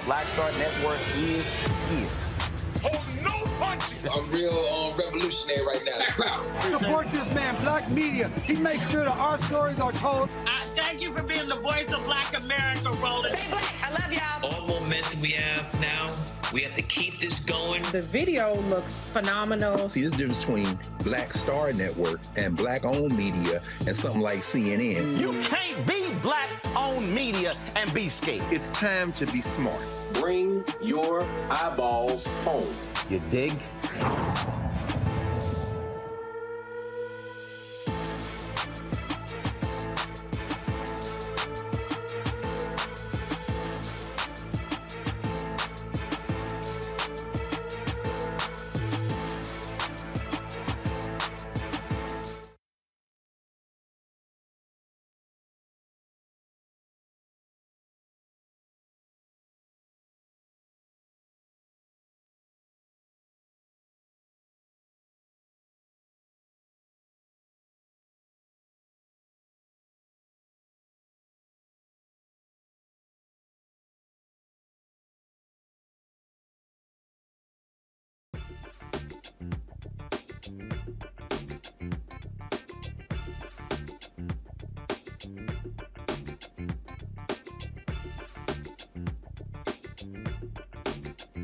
Black Star Network is here. Hold no punches. I'm real revolutionary right now. Support this man, Black Media. He makes sure that our stories are told. Thank you for being the voice of Black America, Roland. Stay black. I love y'all. All momentum we have now, we have to keep this going. The video looks phenomenal. See, there's a difference between Black Star Network and Black-owned media and something like CNN. You can't be Black-owned media and be scared. It's time to be smart. Bring your eyeballs home. You dig?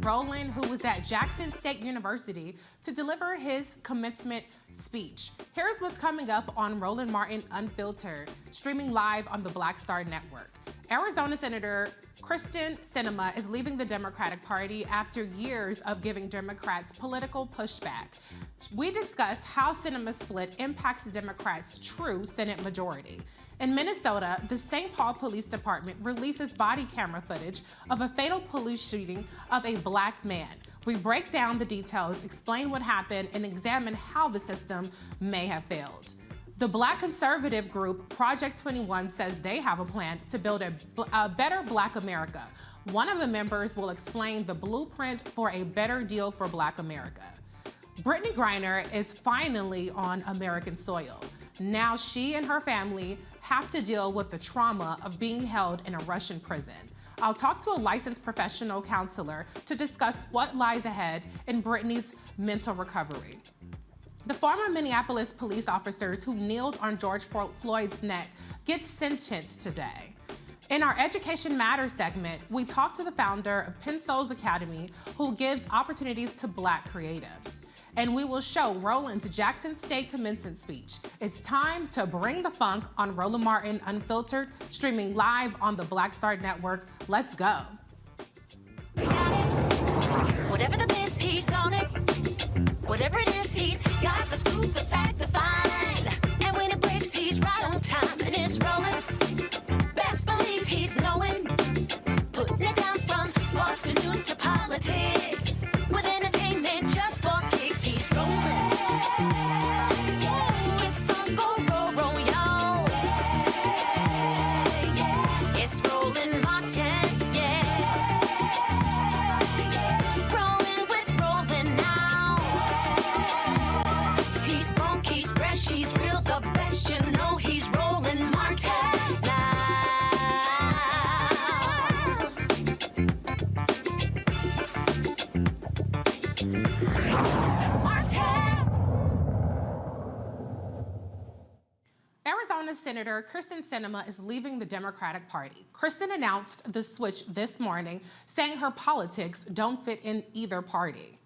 Roland, who was at Jackson State University to deliver his commencement speech. Here's what's coming up on Roland Martin Unfiltered, streaming live on the Black Star Network. Arizona Senator Kyrsten Sinema is leaving the Democratic Party after years of giving Democrats political pushback. We discuss how Sinema's split impacts the Democrats' true Senate majority. In Minnesota, the St. Paul Police Department releases body camera footage of a fatal police shooting of a black man. We break down the details, explain what happened, and examine how the system may have failed. The Black conservative group Project 21's says they have a plan to build a better Black America. One of the members will explain the blueprint for a better deal for Black America. Brittney Griner is finally on American soil. Now she and her family have to deal with the trauma of being held in a Russian prison. I'll talk to a licensed professional counselor to discuss what lies ahead in Brittney's mental recovery. The former Minneapolis police officers who kneeled on George Floyd's neck get sentenced today. In our Education Matters segment, we talk to the founder of Penn Souls Academy, who gives opportunities to Black creatives. And we will show Roland's Jackson State commencement speech. It's time to bring the funk on Roland Martin Unfiltered, streaming live on the Black Star Network. Let's go. Whatever the biz, he's on it. Whatever it is, he's got the scoop, the fact, the find. And when it breaks, he's right on time, and it's rolling. Best believe he's knowing. Putting it down from sports to news to politics. With entertainment just for kicks, he's rolling. It's on go, roll, y'all. It's Roland Martin, rolling with Roland now. He's funky, he's fresh, he's real, the best, you know he's Roland Martin now. Arizona Senator Kyrsten Sinema is leaving the Democratic Party. Kyrsten announced the switch this morning, saying her politics don't fit in either party.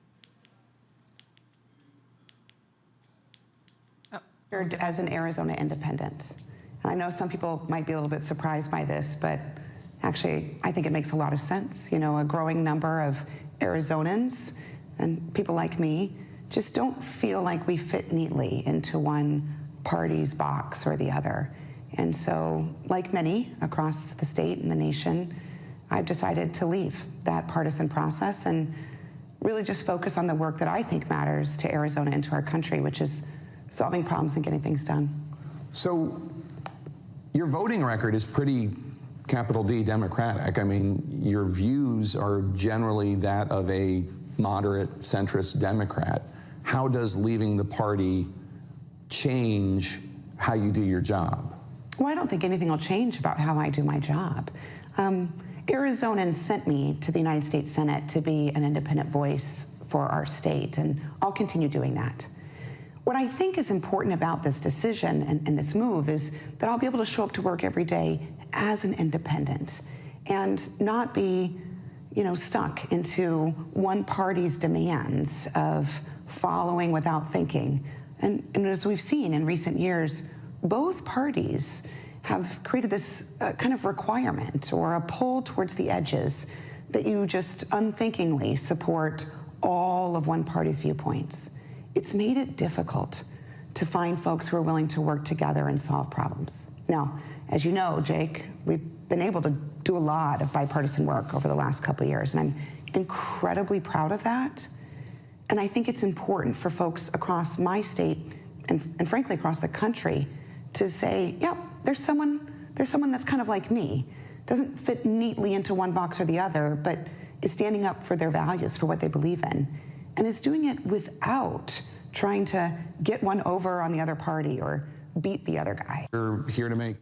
As an Arizona independent. And I know some people might be a little bit surprised by this, but actually I think it makes a lot of sense. You know, a growing number of Arizonans and people like me just don't feel like we fit neatly into one party's box or the other. And so, like many across the state and the nation, I've decided to leave that partisan process and really just focus on the work that I think matters to Arizona and to our country, which is solving problems and getting things done. So your voting record is pretty capital D Democratic. I mean, your views are generally that of a moderate centrist Democrat. How does leaving the party change how you do your job? Well, I don't think anything will change about how I do my job. Arizonans sent me to the United States Senate to be an independent voice for our state, and I'll continue doing that. What I think is important about this decision and this move is that I'll be able to show up to work every day as an independent and not be, stuck into one party's demands of following without thinking. And as we've seen in recent years, both parties have created this kind of requirement or a pull towards the edges that you just unthinkingly support all of one party's viewpoints. It's made it difficult to find folks who are willing to work together and solve problems. Now, as you know, Jake, we've been able to do a lot of bipartisan work over the last couple of years, and I'm incredibly proud of that. And I think it's important for folks across my state and frankly across the country to say, yeah, there's someone that's kind of like me, doesn't fit neatly into one box or the other, but is standing up for their values, for what they believe in, and is doing it without trying to get one over on the other party or beat the other guy. You're here to make.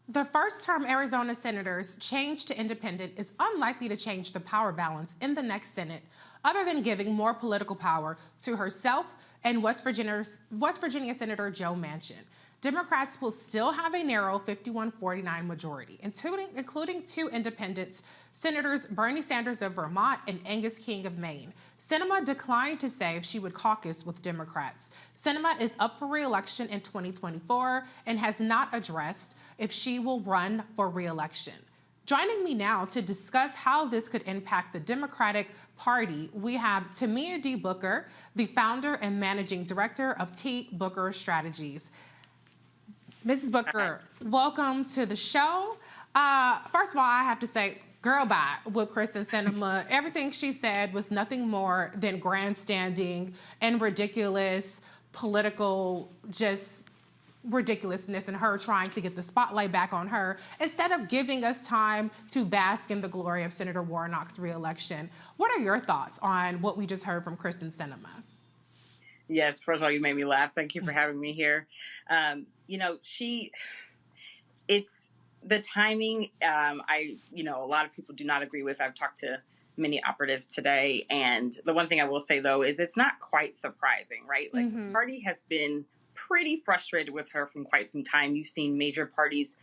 The first-term Arizona senators' change to independent is unlikely to change the power balance in the next Senate, other than giving more political power to herself and West Virginia Senator Joe Manchin. Democrats will still have a narrow 51-49 majority, including two independents, Senators Bernie Sanders of Vermont and Angus King of Maine. Sinema declined to say if she would caucus with Democrats. Sinema is up for re-election in 2024 and has not addressed if she will run for re-election. Joining me now to discuss how this could impact the Democratic Party, we have Tamia D. Booker, the founder and managing director of T. Booker Strategies. Mrs. Booker, welcome to the show. First of all, I have to say, girl bye with Kyrsten Sinema. Everything she said was nothing more than grandstanding and ridiculous political, just ridiculousness, and her trying to get the spotlight back on her instead of giving us time to bask in the glory of Senator Warnock's reelection. What are your thoughts on what we just heard from Kyrsten Sinema? Yes, first of all, you made me laugh. Thank you for having me here. It's the timing. A lot of people do not agree with. I've talked to many operatives today. And the one thing I will say, though, is it's not quite surprising, right? Like, the party has been pretty frustrated with her from quite some time. You've seen major parties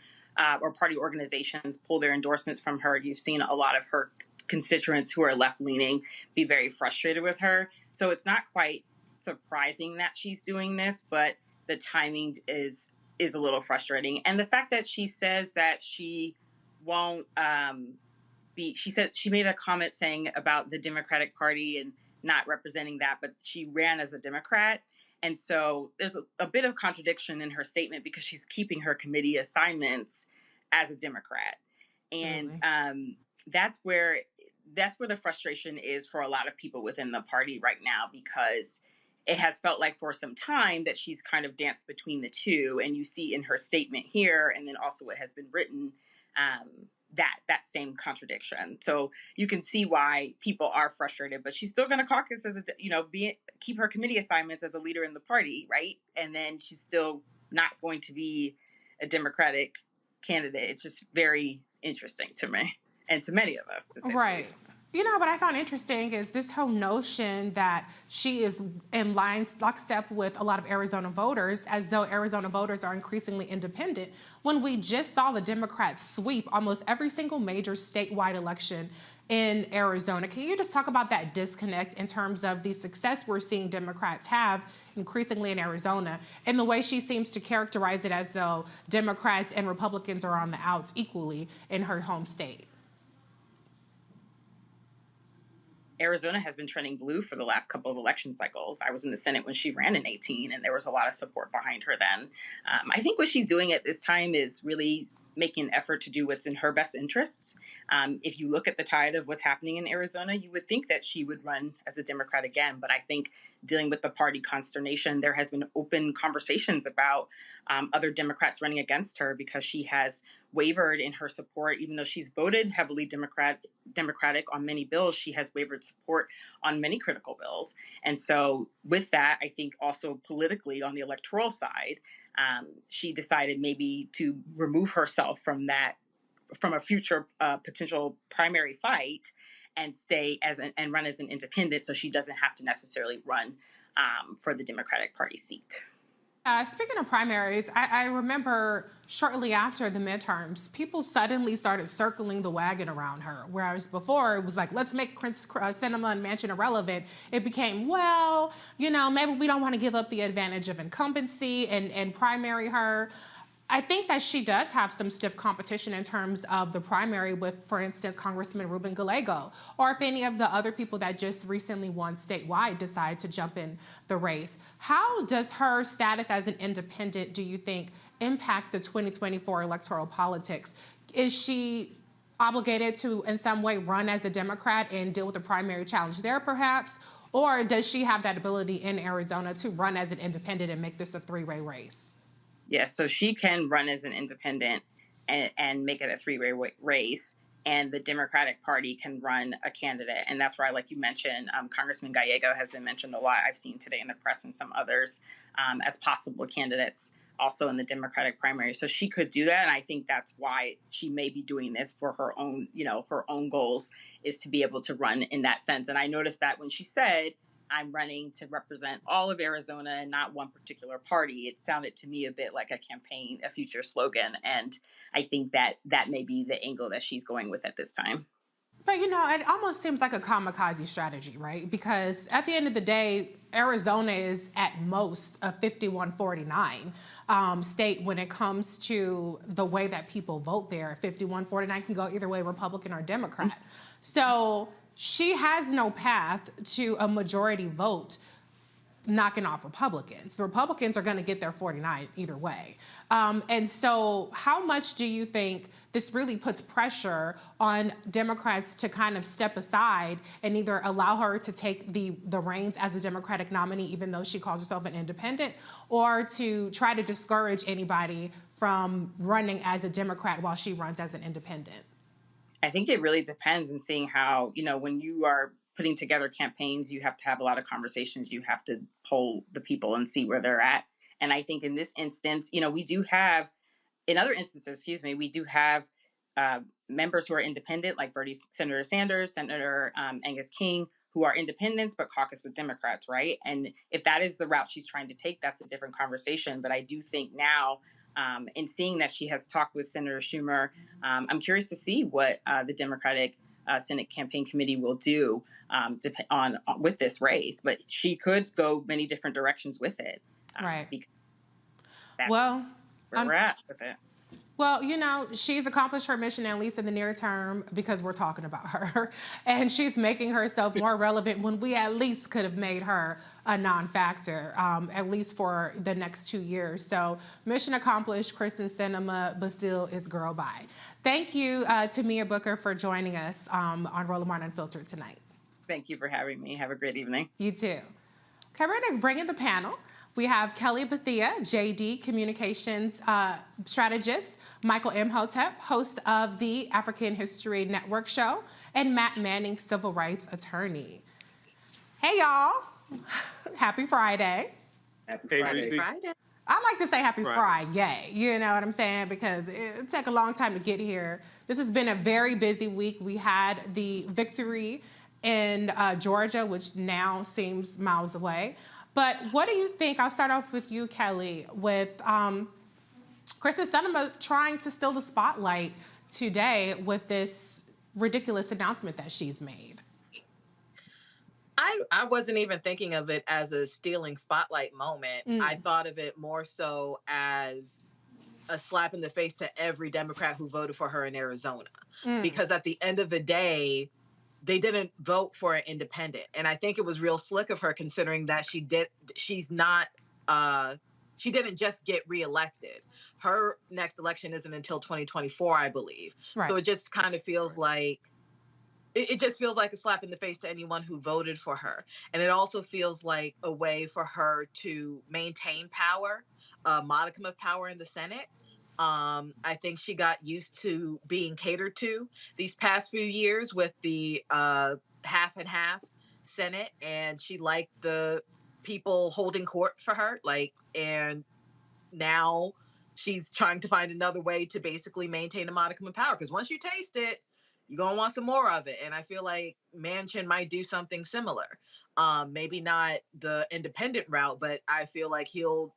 or party organizations pull their endorsements from her. You've seen a lot of her constituents who are left-leaning be very frustrated with her. So it's not quite surprising that she's doing this, but the timing is a little frustrating. And the fact that she says that she won't she said she made a comment saying about the Democratic Party and not representing that, but she ran as a Democrat. And so there's a bit of contradiction in her statement because she's keeping her committee assignments as a Democrat. And that's where the frustration is for a lot of people within the party right now, because it has felt like for some time that she's kind of danced between the two. And you see in her statement here, and then also what has been written, that same contradiction. So you can see why people are frustrated, but she's still going to caucus as keep her committee assignments as a leader in the party, right? And then she's still not going to be a Democratic candidate. It's just very interesting to me and to many of us, to say right. What I found interesting is this whole notion that she is in lockstep with a lot of Arizona voters, as though Arizona voters are increasingly independent, when we just saw the Democrats sweep almost every single major statewide election in Arizona. Can you just talk about that disconnect in terms of the success we're seeing Democrats have increasingly in Arizona, and the way she seems to characterize it as though Democrats and Republicans are on the outs equally in her home state? Arizona has been trending blue for the last couple of election cycles. I was in the Senate when she ran in 2018, and there was a lot of support behind her then. I think what she's doing at this time is really making an effort to do what's in her best interests. If you look at the tide of what's happening in Arizona, you would think that she would run as a Democrat again. But I think dealing with the party consternation, there has been open conversations about other Democrats running against her because she has wavered in her support. Even though she's voted heavily Democratic on many bills, she has wavered support on many critical bills. And so with that, I think also politically on the electoral side, she decided maybe to remove herself from a future potential primary fight and stay and run as an independent, so she doesn't have to necessarily run for the Democratic Party seat. Speaking of primaries, I remember shortly after the midterms, people suddenly started circling the wagon around her, whereas before it was like, let's make Sinema and Manchin irrelevant. It became, well, maybe we don't want to give up the advantage of incumbency and primary her. I think that she does have some stiff competition in terms of the primary with, for instance, Congressman Ruben Gallego, or if any of the other people that just recently won statewide decide to jump in the race. How does her status as an independent, do you think, impact the 2024 electoral politics? Is she obligated to, in some way, run as a Democrat and deal with the primary challenge there, perhaps? Or does she have that ability in Arizona to run as an independent and make this a three-way race? Yeah, so she can run as an independent and make it a three-way race, and the Democratic Party can run a candidate. And that's why, like you mentioned, Congressman Gallego has been mentioned a lot. I've seen today in the press and some others as possible candidates also in the Democratic primary. So she could do that, and I think that's why she may be doing this for her own, her own goals, is to be able to run in that sense. And I noticed that when she said I'm running to represent all of Arizona and not one particular party. It sounded to me a bit like a future slogan. And I think that may be the angle that she's going with at this time. But, it almost seems like a kamikaze strategy, right? Because at the end of the day, Arizona is at most a 51-49 state when it comes to the way that people vote there. 51-49 can go either way, Republican or Democrat. Mm-hmm. So she has no path to a majority vote knocking off Republicans. The Republicans are going to get their 49 either way. And so how much do you think this really puts pressure on Democrats to kind of step aside and either allow her to take the reins as a Democratic nominee, even though she calls herself an independent, or to try to discourage anybody from running as a Democrat while she runs as an independent? I think it really depends on seeing how, when you are putting together campaigns, you have to have a lot of conversations. You have to poll the people and see where they're at. And I think in this instance, we do have, in other instances, we do have members who are independent, like Senator Sanders, Senator Angus King, who are independents but caucus with Democrats, right? And if that is the route she's trying to take, that's a different conversation. But I do think now, in seeing that she has talked with Senator Schumer, I'm curious to see what the Democratic Senate Campaign Committee will do with this race. But she could go many different directions with it. Right. That's where we're at with it. Well, she's accomplished her mission, at least in the near term, because we're talking about her. And she's making herself more relevant when we at least could have made her a non-factor, at least for the next 2 years. So mission accomplished, Kyrsten Sinema, but still is girl bye. Thank you to Mia Booker for joining us on Roland Martin Unfiltered tonight. Thank you for having me. Have a great evening. You too. Okay, we're going to bring in the panel. We have Kelly Bethea, JD Communications Strategist, Michael Imhotep, host of the African History Network show, and Matt Manning, Civil Rights Attorney. Hey, y'all. Happy Friday. Happy Friday. I like to say happy Friday, you know what I'm saying? Because it took a long time to get here. This has been a very busy week. We had the victory in Georgia, which now seems miles away. But what do you think? I'll start off with you, Kelly, with Kyrsten Sinema trying to steal the spotlight today with this ridiculous announcement that she's made. I wasn't even thinking of it as a stealing spotlight moment. I thought of it more so as a slap in the face to every Democrat who voted for her in Arizona. Because at the end of the day, they didn't vote for an independent. And I think it was real slick of her, considering that she didn't just get reelected. Her next election isn't until 2024, I believe. Right. So it just kind of feels like, it just feels like a slap in the face to anyone who voted for her. And it also feels like a way for her to maintain power, a modicum of power in the Senate. I think she got used to being catered to these past few years with the half and half Senate, and she liked the people holding court for her. And now she's trying to find another way to basically maintain a modicum of power. Because once you taste it, you're going to want some more of it. And I feel like Manchin might do something similar. Maybe not the independent route, but I feel like he'll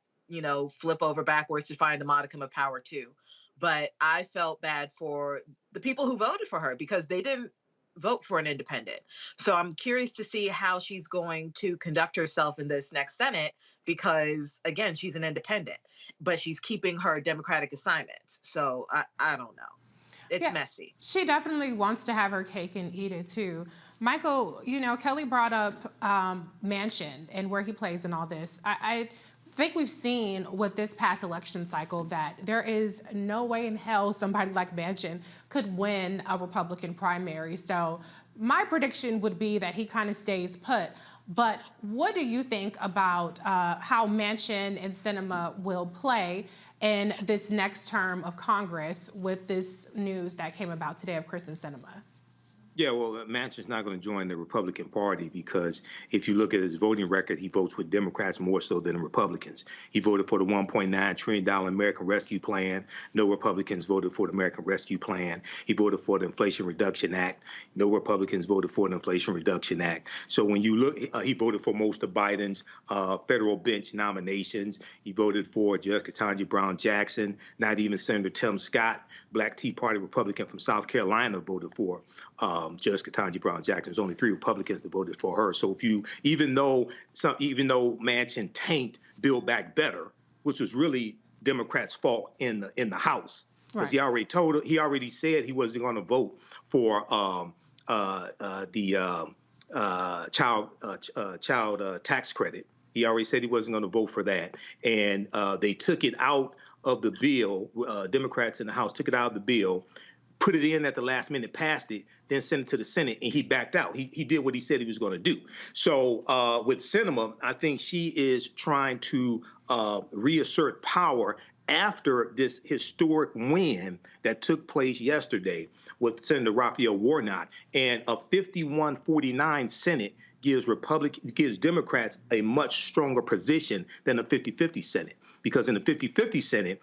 flip over backwards to find a modicum of power too. But I felt bad for the people who voted for her because they didn't vote for an independent. So I'm curious to see how she's going to conduct herself in this next Senate because, again, she's an independent, but she's keeping her Democratic assignments. So I don't know. It's messy. She definitely wants to have her cake and eat it too. Michael, Kelly brought up Manchin and where he plays in all this. I think we've seen with this past election cycle that there is no way in hell somebody like Manchin could win a Republican primary. So my prediction would be that he kind of stays put. But what do you think about how Manchin and Sinema will play in this next term of Congress with this news that came about today of Kyrsten Sinema? Yeah, well, Manchin's not going to join the Republican Party because if you look at his voting record, he votes with Democrats more so than Republicans. He voted for the $1.9 trillion American Rescue Plan. No Republicans voted for the American Rescue Plan. He voted for the Inflation Reduction Act. No Republicans voted for the Inflation Reduction Act. So when you look, he voted for most of Biden's federal bench nominations. He voted for Judge Ketanji Brown Jackson. Not even Senator Tim Scott, Black Tea Party Republican from South Carolina, voted for Judge Ketanji Brown Jackson. There's only 3 Republicans that voted for her. So if you, even though Manchin tanked Build Back Better, which was really Democrats' fault in the House, because he already said he wasn't going to vote for the child tax credit. He already said he wasn't going to vote for that, and they took it out of the bill. Democrats in the House took it out of the bill, put it in at the last minute, passed it, then sent it to the Senate, and he backed out. He did what he said he was going to do. So with Sinema, I think she is trying to reassert power after this historic win that took place yesterday with Senator Raphael Warnock, and a 51-49 Senate gives Democrats a much stronger position than a 50-50 Senate, because in the 50-50 Senate,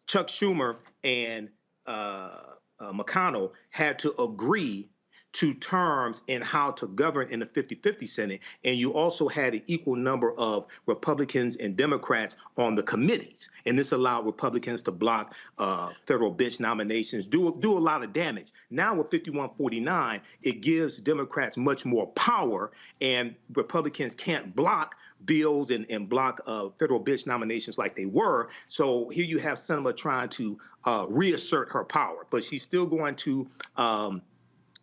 Chuck Schumer and McConnell had to agree to terms in how to govern in the 50-50 Senate, and you also had an equal number of Republicans and Democrats on the committees, and this allowed Republicans to block federal bench nominations, do a lot of damage. Now with 51-49, it gives Democrats much more power, and Republicans can't block bills and block federal bench nominations like they were. So here you have Sinema trying to reassert her power, but she's still going to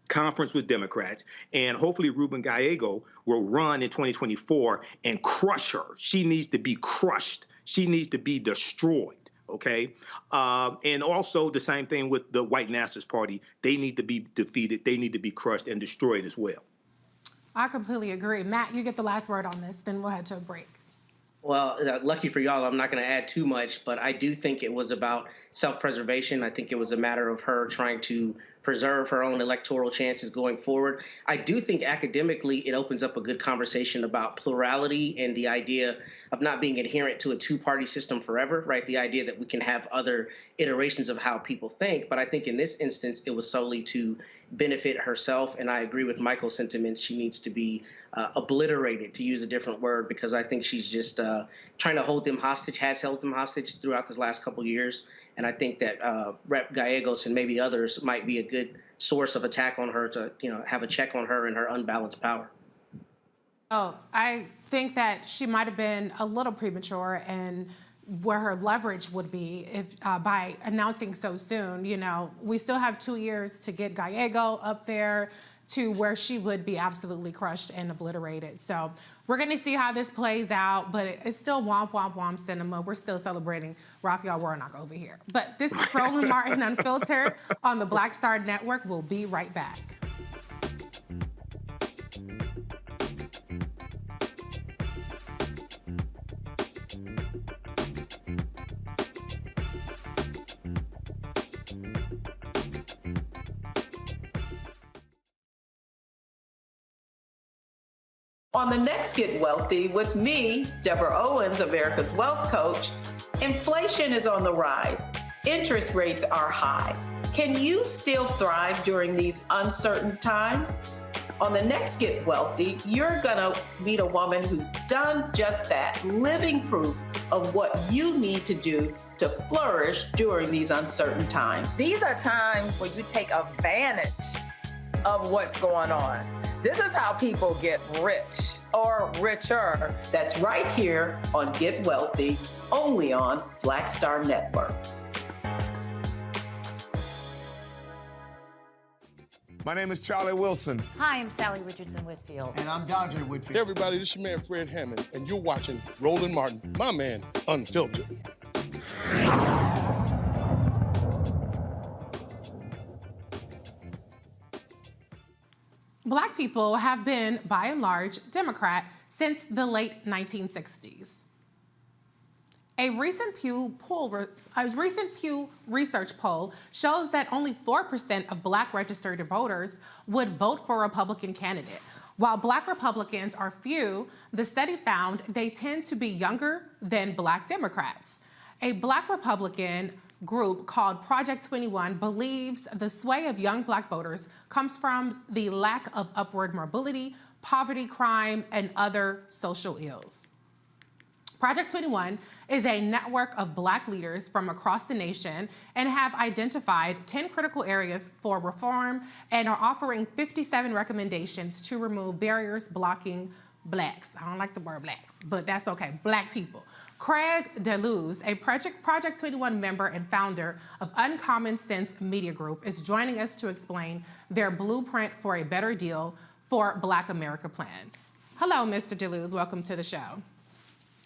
conference with Democrats, and hopefully Ruben Gallego will run in 2024 and crush her. She needs to be crushed. She needs to be destroyed, okay? And also the same thing with the White Nationalist Party. They need to be defeated. They need to be crushed and destroyed as well. I completely agree. Matt, you get the last word on this, then we'll head to a break. Well, lucky for y'all, I'm not going to add too much, but I do think it was about self-preservation. I think it was a matter of her trying to preserve her own electoral chances going forward. I do think academically it opens up a good conversation about plurality and the idea of not being adherent to a two-party system forever, right? The idea that we can have other iterations of how people think. But I think in this instance, it was solely to benefit herself. And I agree with Michael's sentiments. She needs to be obliterated, to use a different word, because I think she's just trying to hold them hostage, has held them hostage throughout this last couple of years. And I think that Rep. Gallegos and maybe others might be a good source of attack on her to, have a check on her and her unbalanced power. Oh, I think that she might have been a little premature and where her leverage would be if by announcing so soon. We still have 2 years to get Gallego up there to where she would be absolutely crushed and obliterated. So we're going to see how this plays out, but it's still womp, womp, womp Sinema. We're still celebrating Raphael Warnock over here. But this is Roland Martin Unfiltered on the Black Star Network. We'll be right back. On the next Get Wealthy with me, Deborah Owens, America's Wealth Coach, inflation is on the rise. Interest rates are high. Can you still thrive during these uncertain times? On the next Get Wealthy, you're gonna meet a woman who's done just that, living proof of what you need to do to flourish during these uncertain times. These are times where you take advantage of what's going on. This is how people get rich or richer. That's right here on Get Wealthy, only on Black Star Network. My name is Charlie Wilson. Hi, I'm Sally Richardson Whitfield. And I'm Dodger Whitfield. Hey, everybody, this is your man, Fred Hammond, and you're watching Roland Martin, my man, Unfiltered. Black people have been, by and large, Democrat since the late 1960s. A recent Pew Research poll shows that only 4% of Black registered voters would vote for a Republican candidate. While Black Republicans are few, the study found they tend to be younger than Black Democrats. A Black Republican group called Project 21 believes the sway of young Black voters comes from the lack of upward mobility, poverty, crime, and other social ills. Project 21 is a network of Black leaders from across the nation and have identified 10 critical areas for reform and are offering 57 recommendations to remove barriers blocking Blacks. I don't like the word Blacks, but that's okay, Black people. Craig DeLuz, a Project 21 member and founder of Uncommon Sense Media Group, is joining us to explain their blueprint for a better deal for Black America plan. Hello, Mr. DeLuz, welcome to the show.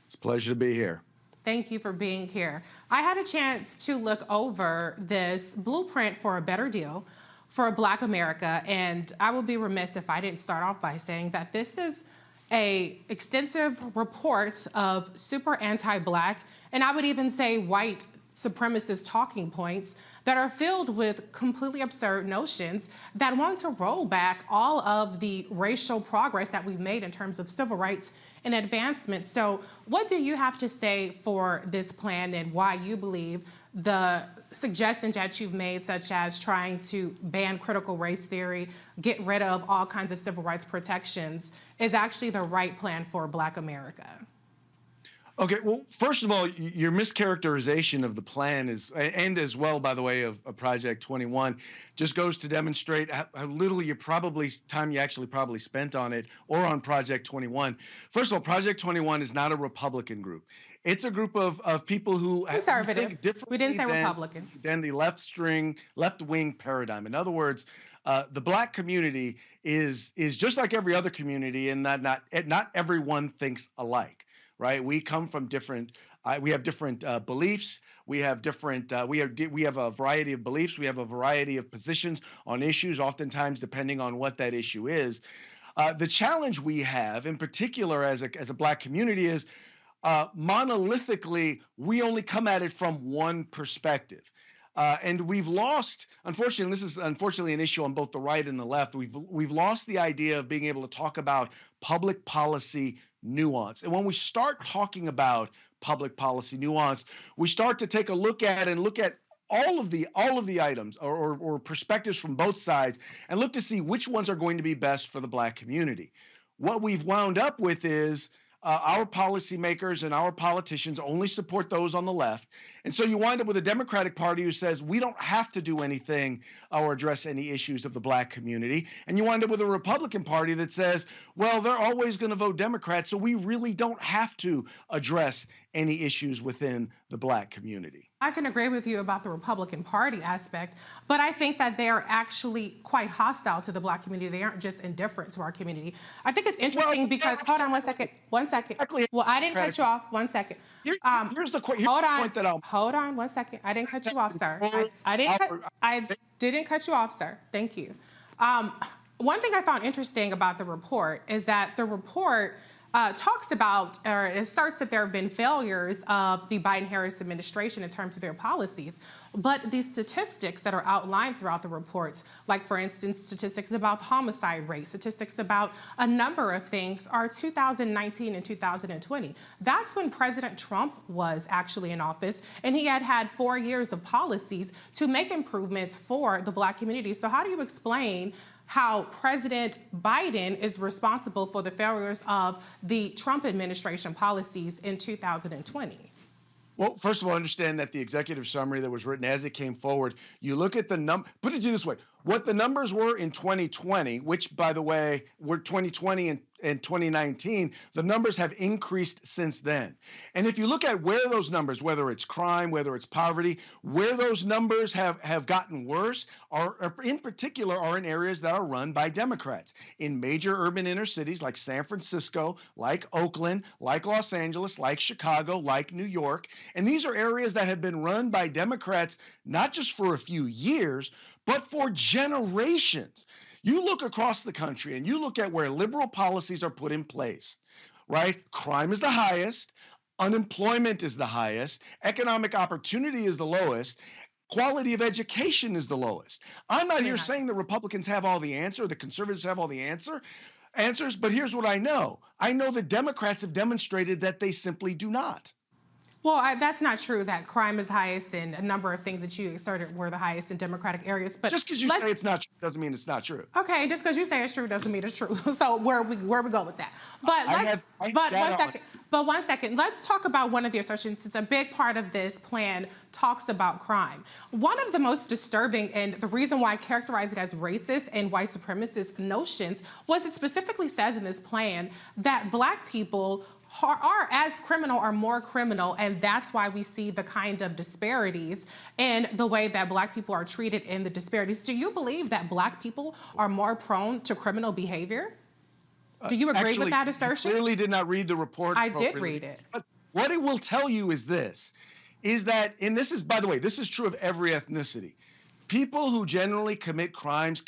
It's a pleasure to be here. Thank you for being here. I had a chance to look over this blueprint for a better deal for Black America, and I would be remiss if I didn't start off by saying that this is an extensive report of super anti-Black, and I would even say white supremacist talking points that are filled with completely absurd notions that want to roll back all of the racial progress that we've made in terms of civil rights and advancement. So what do you have to say for this plan and why you believe the suggestions that you've made, such as trying to ban critical race theory, get rid of all kinds of civil rights protections, is actually the right plan for Black America? Okay, well, first of all, your mischaracterization of the plan is, and as well, by the way, of Project 21, just goes to demonstrate how little you actually probably spent on it or on Project 21. First of all, Project 21 is not a Republican group. It's a group of people who conservative. Think differently. We didn't say Republican. Than the left-wing paradigm. In other words, the Black community is just like every other community in that not everyone thinks alike. Right? We come from different. We have different beliefs. We have different. We have a variety of beliefs. We have a variety of positions on issues. Oftentimes, depending on what that issue is, the challenge we have, in particular, as a Black community, is monolithically we only come at it from one perspective. And we've lost, unfortunately, this is unfortunately an issue on both the right and the left. We've lost the idea of being able to talk about public policy nuance. And when we start talking about public policy nuance, we start to take a look at all of the items or perspectives from both sides and look to see which ones are going to be best for the Black community. What we've wound up with is our policymakers and our politicians only support those on the left. And so you wind up with a Democratic Party who says we don't have to do anything or address any issues of the Black community. And you wind up with a Republican Party that says, well, they're always going to vote Democrat, so we really don't have to address any issues within the Black community. I can agree with you about the Republican Party aspect, but I think that they are actually quite hostile to the Black community. They aren't just indifferent to our community. I think it's interesting because, hold on one second. Well, I didn't cut you off. 1 second. Here's the point that Hold on 1 second. I didn't cut you off, sir. I didn't cut you off, sir. Thank you. One thing I found interesting about the report is that the report talks about, or it starts that there have been failures of the Biden-Harris administration in terms of their policies. But the statistics that are outlined throughout the reports, like, for instance, statistics about homicide rate, statistics about a number of things, are 2019 and 2020. That's when President Trump was actually in office, and he had 4 years of policies to make improvements for the Black community. So how do you explain how President Biden is responsible for the failures of the Trump administration policies in 2020? Well, first of all, understand that the executive summary that was written as it came forward, you look at the put it this way, what the numbers were in 2020, which, by the way, were 2020 and 2019, the numbers have increased since then. And if you look at where those numbers, whether it's crime, whether it's poverty, where those numbers have gotten worse, are in particular are in areas that are run by Democrats. In major urban inner cities like San Francisco, like Oakland, like Los Angeles, like Chicago, like New York. And these are areas that have been run by Democrats, not just for a few years, but for generations. You look across the country and you look at where liberal policies are put in place, right? Crime is the highest, unemployment is the highest, economic opportunity is the lowest, quality of education is the lowest. I'm not here saying the Republicans have all the answer, the conservatives have all the answers, but here's what I know. I know the Democrats have demonstrated that they simply do not. Well, that's not true that crime is highest and a number of things that you asserted were the highest in Democratic areas. But just because you say it's not true doesn't mean it's not true. Okay, just because you say it's true doesn't mean it's true. So where we go with that? But one second, let's talk about one of the assertions. It's a big part of this plan talks about crime. One of the most disturbing, and the reason why I characterize it as racist and white supremacist notions, was it specifically says in this plan that Black people are as criminal or more criminal, and that's why we see the kind of disparities in the way that Black people are treated in the disparities. Do you believe that Black people are more prone to criminal behavior? Do you agree with that assertion? You clearly did not read the report. I did read it. But what it will tell you is this, is that, and this is, by the way, this is true of every ethnicity. People who generally commit crimes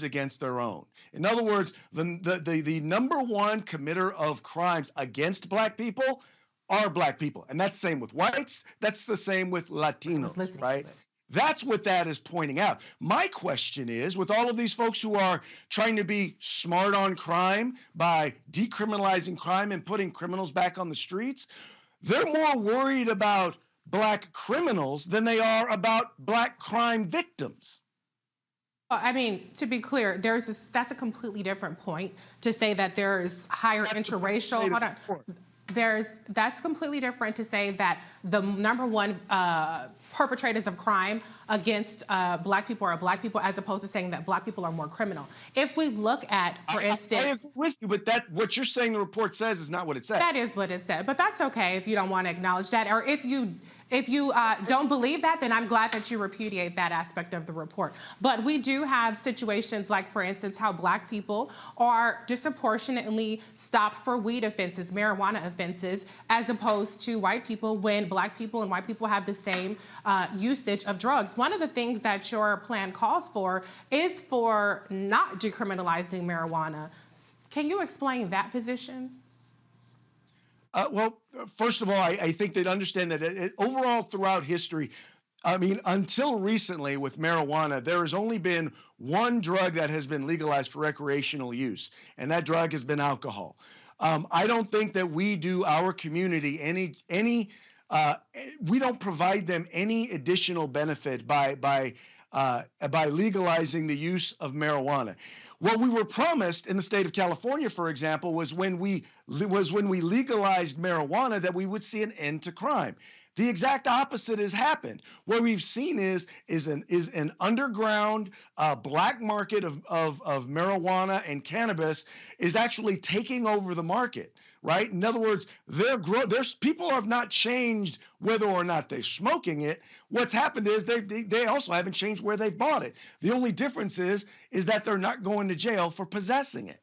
against their own. In other words, the number one committer of crimes against Black people are Black people. And that's the same with whites. That's the same with Latinos, right? That's what that is pointing out. My question is, with all of these folks who are trying to be smart on crime by decriminalizing crime and putting criminals back on the streets, they're more worried about Black criminals than they are about Black crime victims. I mean, to be clear, that's a completely different point to say that there is higher interracial. Hold on. That's completely different to say that the number one perpetrators of crime against Black people are Black people, as opposed to saying that Black people are more criminal. If we look at, for instance, I agree with you, but what you're saying the report says is not what it says. That is what it said, but that's okay if you don't want to acknowledge that, or if you don't believe that, then I'm glad that you repudiate that aspect of the report. But we do have situations like, for instance, how Black people are disproportionately stopped for weed offenses, marijuana offenses, as opposed to white people, when Black people and white people have the same usage of drugs. One of the things that your plan calls for is for not decriminalizing marijuana. Can you explain that position? Well, first of all, I think they'd understand that overall throughout history, I mean, until recently with marijuana, there has only been one drug that has been legalized for recreational use, and that drug has been alcohol. I don't think that we do our community we don't provide them any additional benefit by legalizing the use of marijuana. What we were promised in the state of California, for example, was when we legalized marijuana that we would see an end to crime. The exact opposite has happened. What we've seen is an underground black market of marijuana and cannabis is actually taking over the market. Right? In other words, people have not changed whether or not they're smoking it. What's happened is they also haven't changed where they've bought it. The only difference is that they're not going to jail for possessing it.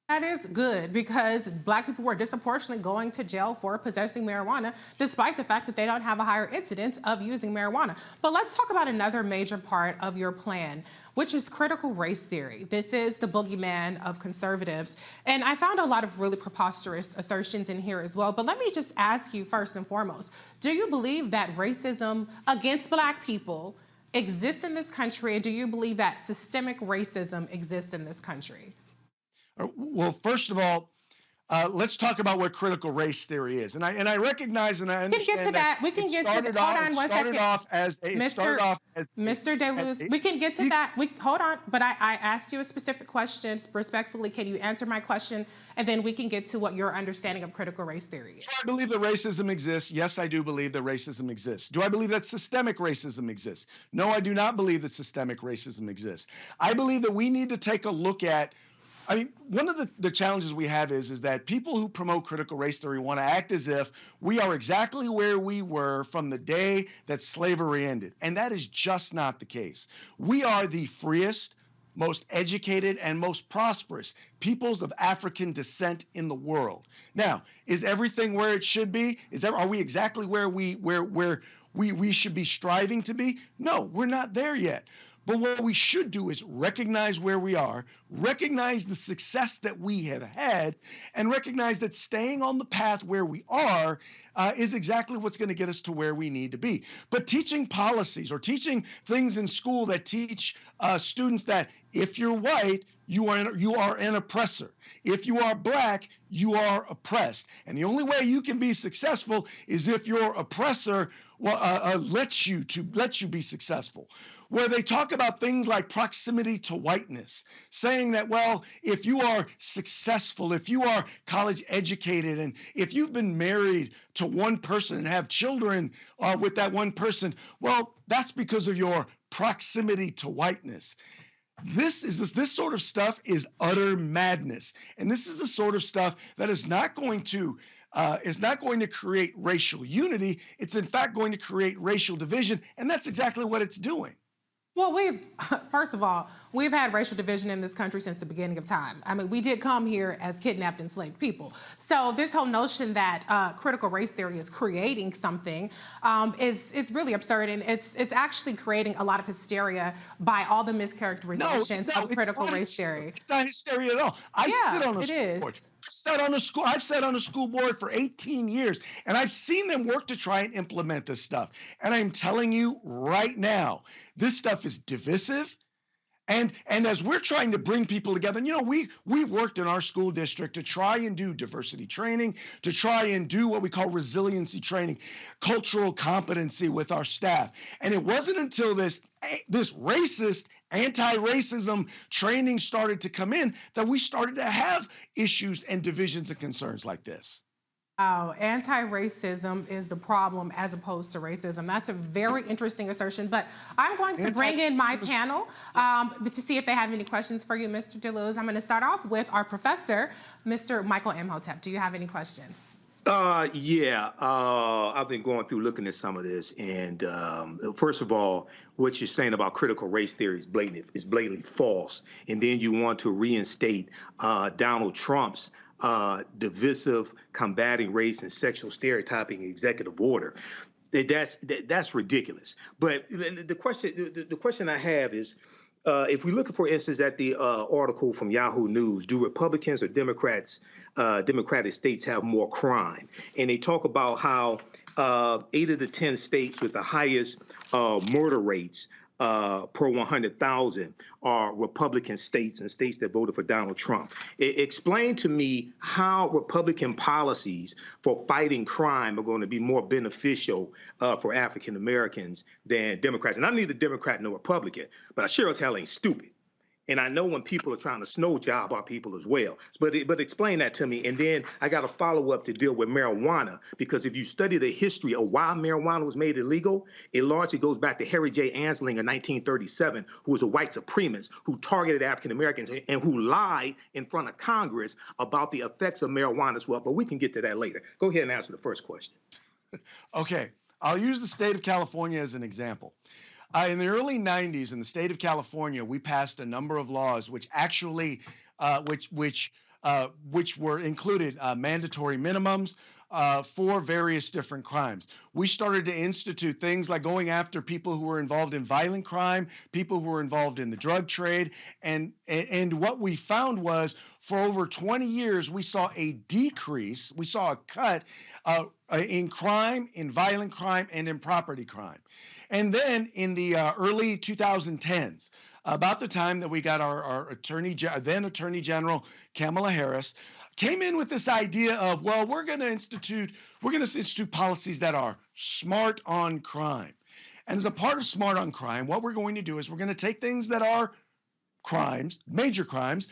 That is good, because Black people were disproportionately going to jail for possessing marijuana, despite the fact that they don't have a higher incidence of using marijuana. But let's talk about another major part of your plan, which is critical race theory. This is the boogeyman of conservatives. And I found a lot of really preposterous assertions in here as well. But let me just ask you first and foremost, do you believe that racism against Black people exists in this country? And do you believe that systemic racism exists in this country? Well, first of all, let's talk about what critical race theory is. And I recognize and I understand that. We can get to that. Hold on one second. Mr. DeLuz, we can get to that. Hold on. But I asked you a specific question. Respectfully, can you answer my question? And then we can get to what your understanding of critical race theory is. Do I believe that racism exists? Yes, I do believe that racism exists. Do I believe that systemic racism exists? No, I do not believe that systemic racism exists. I believe that we need to take a look at, I mean, one of the challenges we have is that people who promote critical race theory want to act as if we are exactly where we were from the day that slavery ended. And that is just not the case. We are the freest, most educated, and most prosperous peoples of African descent in the world. Now, is everything where it should be? Are we exactly where we should be striving to be? No, we're not there yet. But what we should do is recognize where we are, recognize the success that we have had, and recognize that staying on the path where we are is exactly what's going to get us to where we need to be. But teaching policies or teaching things in school that teach students that if you're white, you are an oppressor. If you are black, you are oppressed. And the only way you can be successful is if your oppressor lets you be successful. Where they talk about things like proximity to whiteness, saying that, well, if you are successful, if you are college educated, and if you've been married to one person and have children with that one person, well, that's because of your proximity to whiteness. This sort of stuff is utter madness. And this is the sort of stuff that is not going to create racial unity. It's in fact going to create racial division. And that's exactly what it's doing. Well, first of all, we've had racial division in this country since the beginning of time. I mean, we did come here as kidnapped, enslaved people. So this whole notion that critical race theory is creating something is really absurd, and it's actually creating a lot of hysteria by all the mischaracterizations of critical race theory. It's not hysteria at all. I've sat on a school board for 18 years, and I've seen them work to try and implement this stuff. And I'm telling you right now, this stuff is divisive. And as we're trying to bring people together, and we've worked in our school district to try and do diversity training, to try and do what we call resiliency training, cultural competency with our staff. And it wasn't until this racist, anti-racism training started to come in that we started to have issues and divisions and concerns like this. Oh, anti-racism is the problem as opposed to racism. That's a very interesting assertion, but I'm going to bring in my panel to see if they have any questions for you, Mr. DeLuz. I'm going to start off with our professor, Mr. Michael Imhotep. Do you have any questions? Yeah, I've been going through looking at some of this, and first of all, what you're saying about critical race theory is blatantly false, and then you want to reinstate Donald Trump's divisive, combating race and sexual stereotyping executive order. That's ridiculous. But the question I have is, if we look, for instance, at the article from Yahoo News, do Republicans or Democratic states have more crime? And they talk about how 8 of the 10 states with the highest murder rates per 100,000 are Republican states and states that voted for Donald Trump. Explain to me how Republican policies for fighting crime are going to be more beneficial for African Americans than Democrats. And I'm neither Democrat nor Republican, but I sure as hell ain't stupid. And I know when people are trying to snow job our people as well. But explain that to me. And then I got a follow-up to deal with marijuana, because if you study the history of why marijuana was made illegal, it largely goes back to Harry J. Ansling in 1937, who was a white supremacist who targeted African Americans and who lied in front of Congress about the effects of marijuana as well. But we can get to that later. Go ahead and answer the first question. Okay, I'll use the state of California as an example. In the early 90s, in the state of California, we passed a number of laws which actually, which were included mandatory minimums for various different crimes. We started to institute things like going after people who were involved in violent crime, people who were involved in the drug trade, and what we found was, for over 20 years, we saw a decrease, we saw a cut in crime, in violent crime, and in property crime. And then in the early 2010s, about the time that we got our then Attorney General Kamala Harris, came in with this idea of, well, we're going to institute policies that are smart on crime. And as a part of smart on crime, what we're going to do is we're going to take things that are crimes, major crimes,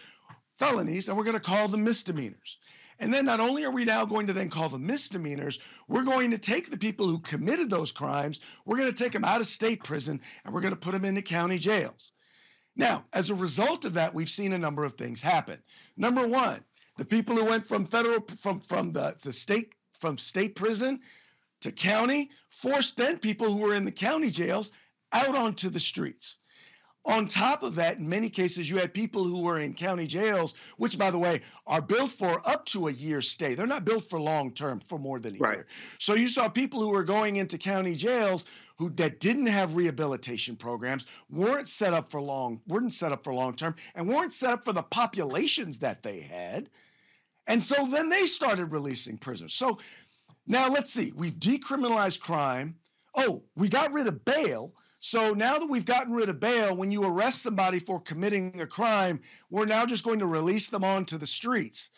felonies, and we're going to call them misdemeanors. And then not only are we now going to then call them misdemeanors, we're going to take the people who committed those crimes, we're going to take them out of state prison, and we're going to put them into county jails. Now, as a result of that, we've seen a number of things happen. Number one, the people who went from state prison to county forced then people who were in the county jails out onto the streets. On top of that, in many cases, you had people who were in county jails, which, by the way, are built for up to a year's stay. They're not built for long term, for more than a year. So you saw people who were going into county jails that didn't have rehabilitation programs, weren't set up for long term, and weren't set up for the populations that they had. And so then they started releasing prisoners. So Now, let's see. We've decriminalized crime. Oh, we got rid of bail. So now that we've gotten rid of bail, when you arrest somebody for committing a crime, we're now just going to release them onto the streets.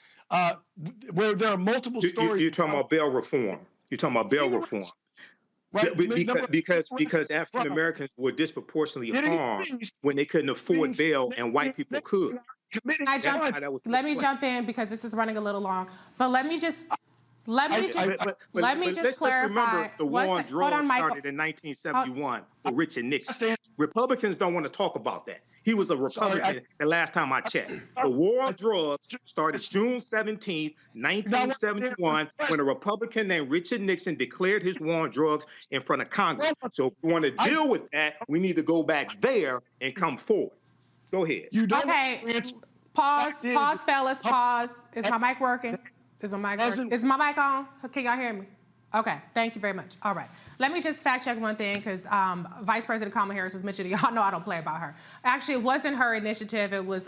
Where there are multiple stories. You're talking about bail reform. You're talking about bail reform. Right. Because African Americans were disproportionately harmed when they couldn't afford bail and white people could. Let me jump in because this is running a little long. But let me just clarify. Remember, the war on drugs started in 1971 with Richard Nixon. Republicans don't want to talk about that. He was a Republican the last time I checked. The war on drugs started June 17th, 1971, when a Republican named Richard Nixon declared his war on drugs in front of Congress. So if we want to deal with that, we need to go back there and come forward. Go ahead. Okay. Pause, fellas, pause. Is my mic working? Is my mic on? Can y'all hear me? Okay, thank you very much. All right. Let me just fact check one thing because Vice President Kamala Harris was mentioning, y'all know I don't play about her. Actually, it wasn't her initiative. It was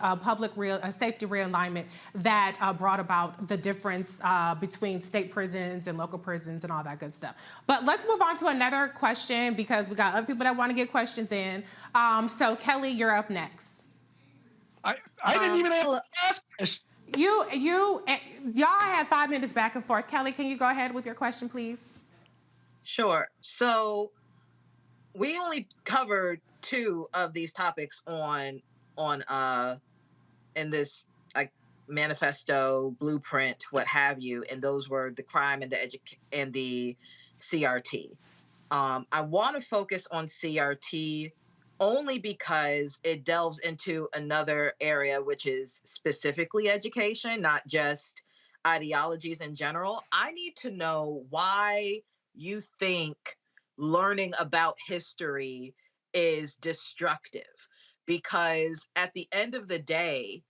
safety realignment that brought about the difference between state prisons and local prisons and all that good stuff. But let's move on to another question because we got other people that want to get questions in. So Kelly, you're up next. I didn't even ask this. Y'all had 5 minutes back and forth. Kelly, can you go ahead with your question, please? Sure. So we only covered 2 of these topics in this manifesto, blueprint, what have you, and those were the crime and the CRT. I want to focus on CRT only because it delves into another area, which is specifically education, not just ideologies in general. I need to know why you think learning about history is destructive. Because at the end of the day,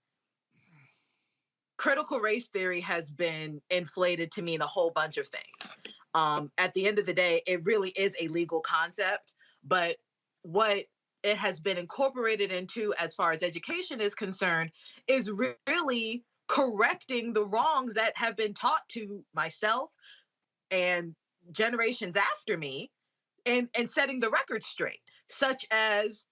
critical race theory has been inflated to mean a whole bunch of things. At the end of the day, it really is a legal concept, but what it has been incorporated into as far as education is concerned is really correcting the wrongs that have been taught to myself and generations after me and setting the record straight, such as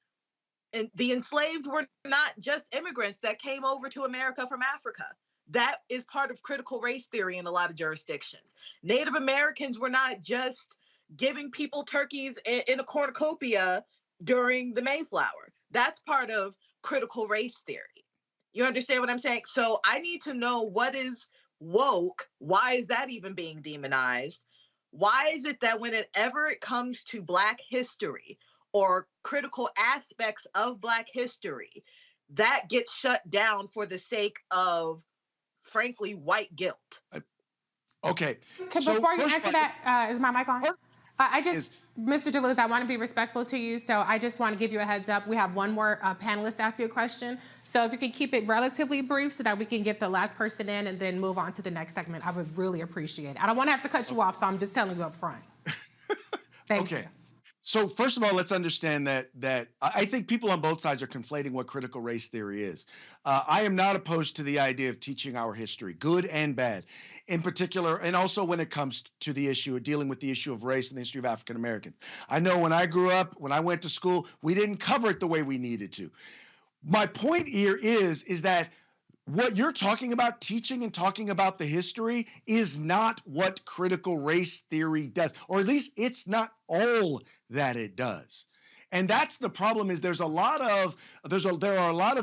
the enslaved were not just immigrants that came over to America from Africa. That is part of critical race theory in a lot of jurisdictions. Native Americans were not just giving people turkeys in a cornucopia during the Mayflower. That's part of critical race theory. You understand what I'm saying? So I need to know what is woke. Why is that even being demonized? Why is it that whenever it comes to Black history or critical aspects of Black history, that gets shut down for the sake of, frankly, white guilt? Okay. Before you answer that, is my mic on? Mr. DeLuz, I want to be respectful to you, so I just want to give you a heads up. We have one more panelist ask you a question. So if you can keep it relatively brief so that we can get the last person in and then move on to the next segment, I would really appreciate it. I don't want to have to cut you off, so I'm just telling you up front. Thank you. So first of all, let's understand that I think people on both sides are conflating what critical race theory is. I am not opposed to the idea of teaching our history, good and bad, in particular, and also when it comes to the issue of dealing with the issue of race and the history of African Americans. I know when I grew up, when I went to school, we didn't cover it the way we needed to. My point here is that what you're talking about, teaching and talking about the history, is not what critical race theory does, or at least it's not all that it does. And that's the problem. Is there are a lot of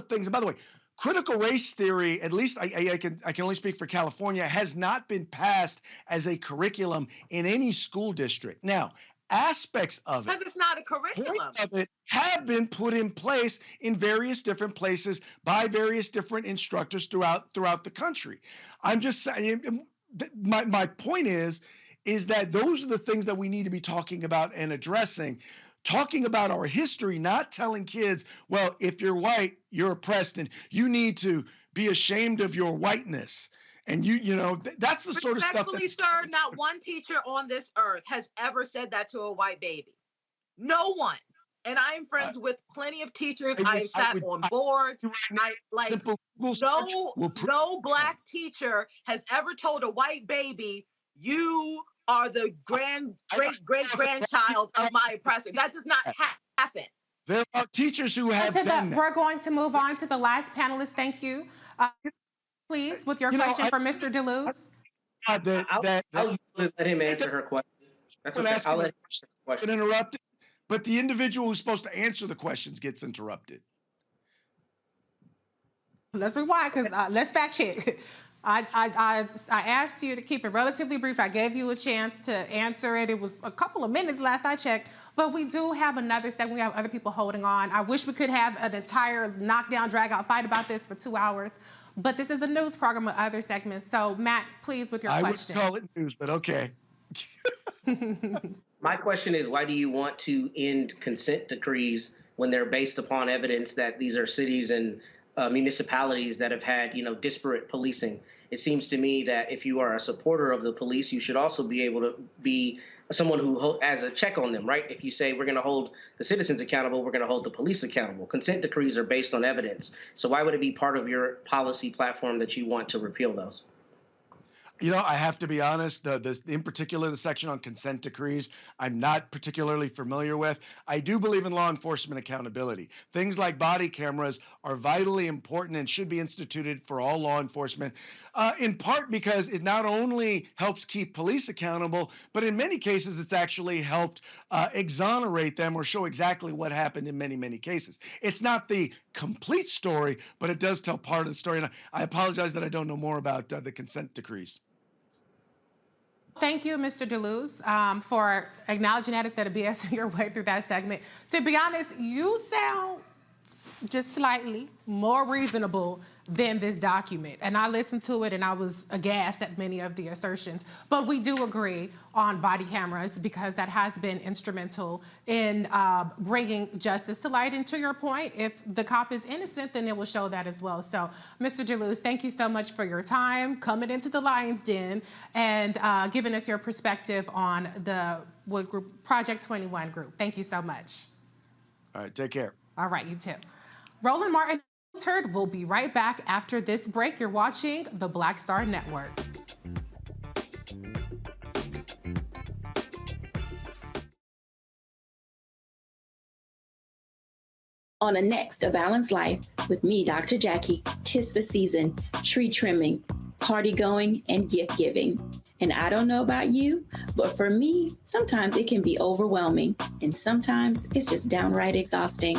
things. And by the way, critical race theory, at least I can only speak for California, has not been passed as a curriculum in any school district. Now, aspects of it, because it's not a curriculum, points of it have been put in place in various different places by various different instructors throughout the country. I'm just saying, my point is that those are the things that we need to be talking about and addressing. Talking about our history, not telling kids, well, if you're white, you're oppressed and you need to be ashamed of your whiteness. And that's the sort of stuff. Respectfully, sir, not one teacher on this earth has ever said that to a white baby. No one. And I am friends with plenty of teachers. I've sat on boards. No Black teacher has ever told a white baby, you are the great-great-grandchild of my oppressor. That does not happen. There are teachers who have done that. We're going to move on to the last panelist. Thank you. Please, with your question for Mr. DeLuz. I'll let him answer her question. That's okay. I'll let him answer the question. Interrupted, but the individual who's supposed to answer the questions gets interrupted. Let's rewind, because let's fact check. I asked you to keep it relatively brief. I gave you a chance to answer it. It was a couple of minutes last I checked, but we do have another segment. We have other people holding on. I wish we could have an entire knockdown, drag-out fight about this for 2 hours, but this is a news program with other segments. So, Matt, please, with your question. I would call it news, but okay. My question is, why do you want to end consent decrees when they're based upon evidence that these are cities and municipalities that have had, disparate policing? It seems to me that if you are a supporter of the police, you should also be able to be someone who has a check on them, right? If you say we're going to hold the citizens accountable, we're going to hold the police accountable. Consent decrees are based on evidence. So why would it be part of your policy platform that you want to repeal those? I have to be honest, in particular, the section on consent decrees, I'm not particularly familiar with. I do believe in law enforcement accountability. Things like body cameras are vitally important and should be instituted for all law enforcement, in part because it not only helps keep police accountable, but in many cases, it's actually helped exonerate them or show exactly what happened in many, many cases. It's not the complete story, but it does tell part of the story. And I apologize that I don't know more about the consent decrees. Thank you, Mr. DeLuz, for acknowledging that instead of BSing your way through that segment. To be honest, you sound just slightly more reasonable than this document. And I listened to it and I was aghast at many of the assertions. But we do agree on body cameras because that has been instrumental in bringing justice to light. And to your point, if the cop is innocent, then it will show that as well. So, Mr. DeLuz, thank you so much for your time coming into the Lion's Den and giving us your perspective on the Project 21 group. Thank you so much. All right, take care. All right, you too. Roland Martin will be right back after this break. You're watching the Black Star Network. On the next A Balanced Life with me, Dr. Jackie, 'tis the season, tree trimming, party going, and gift giving. And I don't know about you, but for me, sometimes it can be overwhelming, and sometimes it's just downright exhausting.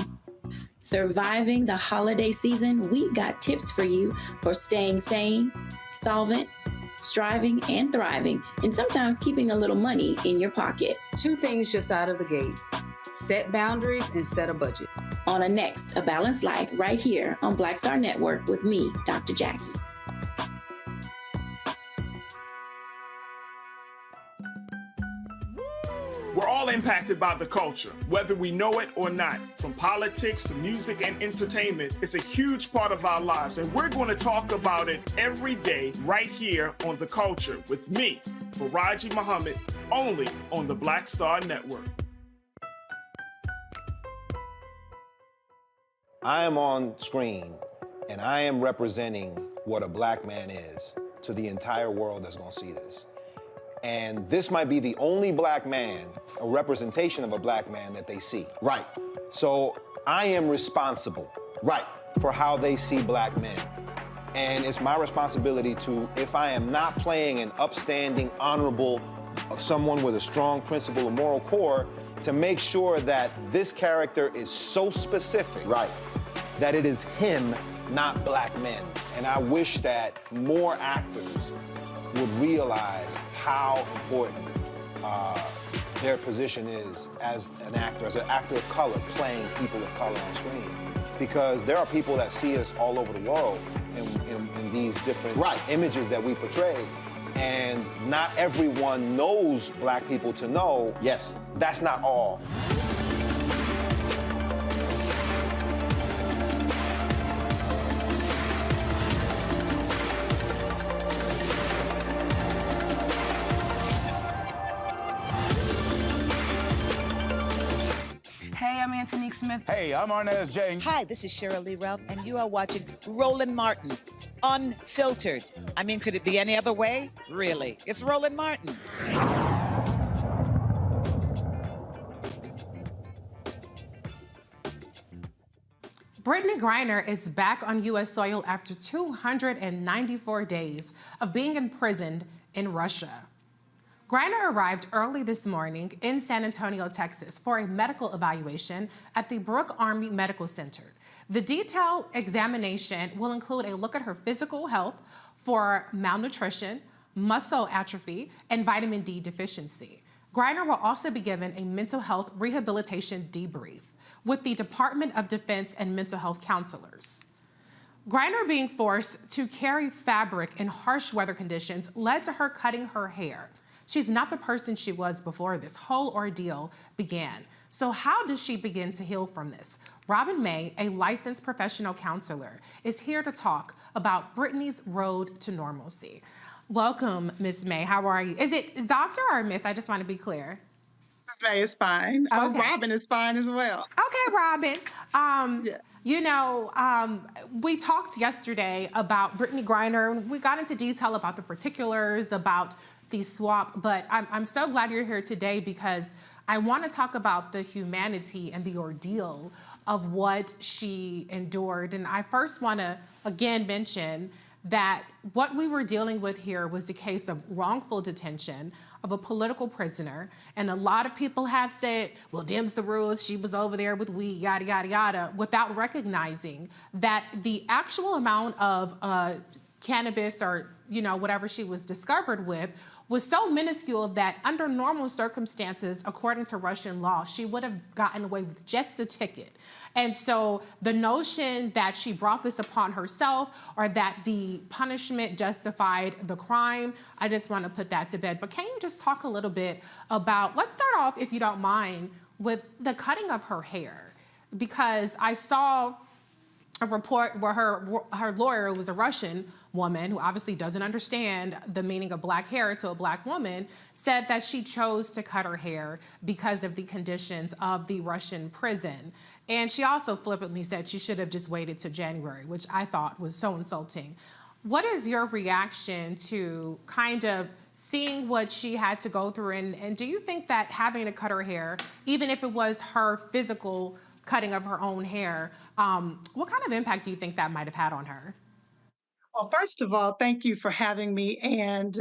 Surviving the holiday season, we've got tips for you for staying sane, solvent, striving, and thriving, and sometimes keeping a little money in your pocket. 2 things just out of the gate: set boundaries and set a budget. On the next A Balanced Life right here on Black Star Network with me, Dr. Jackie. We're all impacted by the culture, whether we know it or not. From politics to music and entertainment, it's a huge part of our lives, and we're going to talk about it every day right here on The Culture with me, Faraji Muhammad, only on the Black Star Network. I am on screen, and I am representing what a black man is to the entire world that's going to see this. And this might be the only black man, a representation of a black man that they see. Right. So I am responsible, right, for how they see black men. And it's my responsibility to, if I am not playing an upstanding, honorable, someone with a strong principle and moral core, to make sure that this character is so specific, right, that it is him, not black men. And I wish that more actors would realize how important their position is as an actor of color, playing people of color on screen. Because there are people that see us all over the world in these different images that we portray. And not everyone knows black people to know, yes, that's not all. Hey, I'm Antonique Smith. Hey, I'm Arnaz J. Hi, this is Cheryl Lee Ralph, and you are watching Roland Martin, Unfiltered. I mean, could it be any other way? Really, it's Roland Martin. Brittney Griner is back on U.S. soil after 294 days of being imprisoned in Russia. Griner arrived early this morning in San Antonio, Texas, for a medical evaluation at the Brooke Army Medical Center. The detailed examination will include a look at her physical health for malnutrition, muscle atrophy, and vitamin D deficiency. Griner will also be given a mental health rehabilitation debrief with the Department of Defense and mental health counselors. Griner being forced to carry fabric in harsh weather conditions led to her cutting her hair. She's not the person she was before this whole ordeal began. So how does she begin to heal from this? Robin May, a licensed professional counselor, is here to talk about Brittney's road to normalcy. Welcome, Ms. May. How are you? Is it doctor or miss? I just want to be clear. Ms. May is fine. Okay. Oh, Robin is fine as well. Okay, Robin. We talked yesterday about Brittney Griner. We got into detail about the particulars, about the swap, but I'm so glad you're here today because I want to talk about the humanity and the ordeal of what she endured. And I first want to, again, mention that what we were dealing with here was the case of wrongful detention of a political prisoner. And a lot of people have said, well, Dems the rules, she was over there with weed, yada, yada, yada, without recognizing that the actual amount of cannabis or, whatever she was discovered with was so minuscule that under normal circumstances, according to Russian law, she would have gotten away with just a ticket. And so the notion that she brought this upon herself or that the punishment justified the crime, I just want to put that to bed. But can you just talk a little bit about, let's start off, if you don't mind, with the cutting of her hair. Because I saw a report where her lawyer was a Russian woman who obviously doesn't understand the meaning of black hair to a black woman, said that she chose to cut her hair because of the conditions of the Russian prison. And she also flippantly said she should have just waited till January, which I thought was so insulting. What is your reaction to kind of seeing what she had to go through? And do you think that having to cut her hair, even if it was her physical cutting of her own hair, what kind of impact do you think that might have had on her? Well, first of all, thank you for having me. And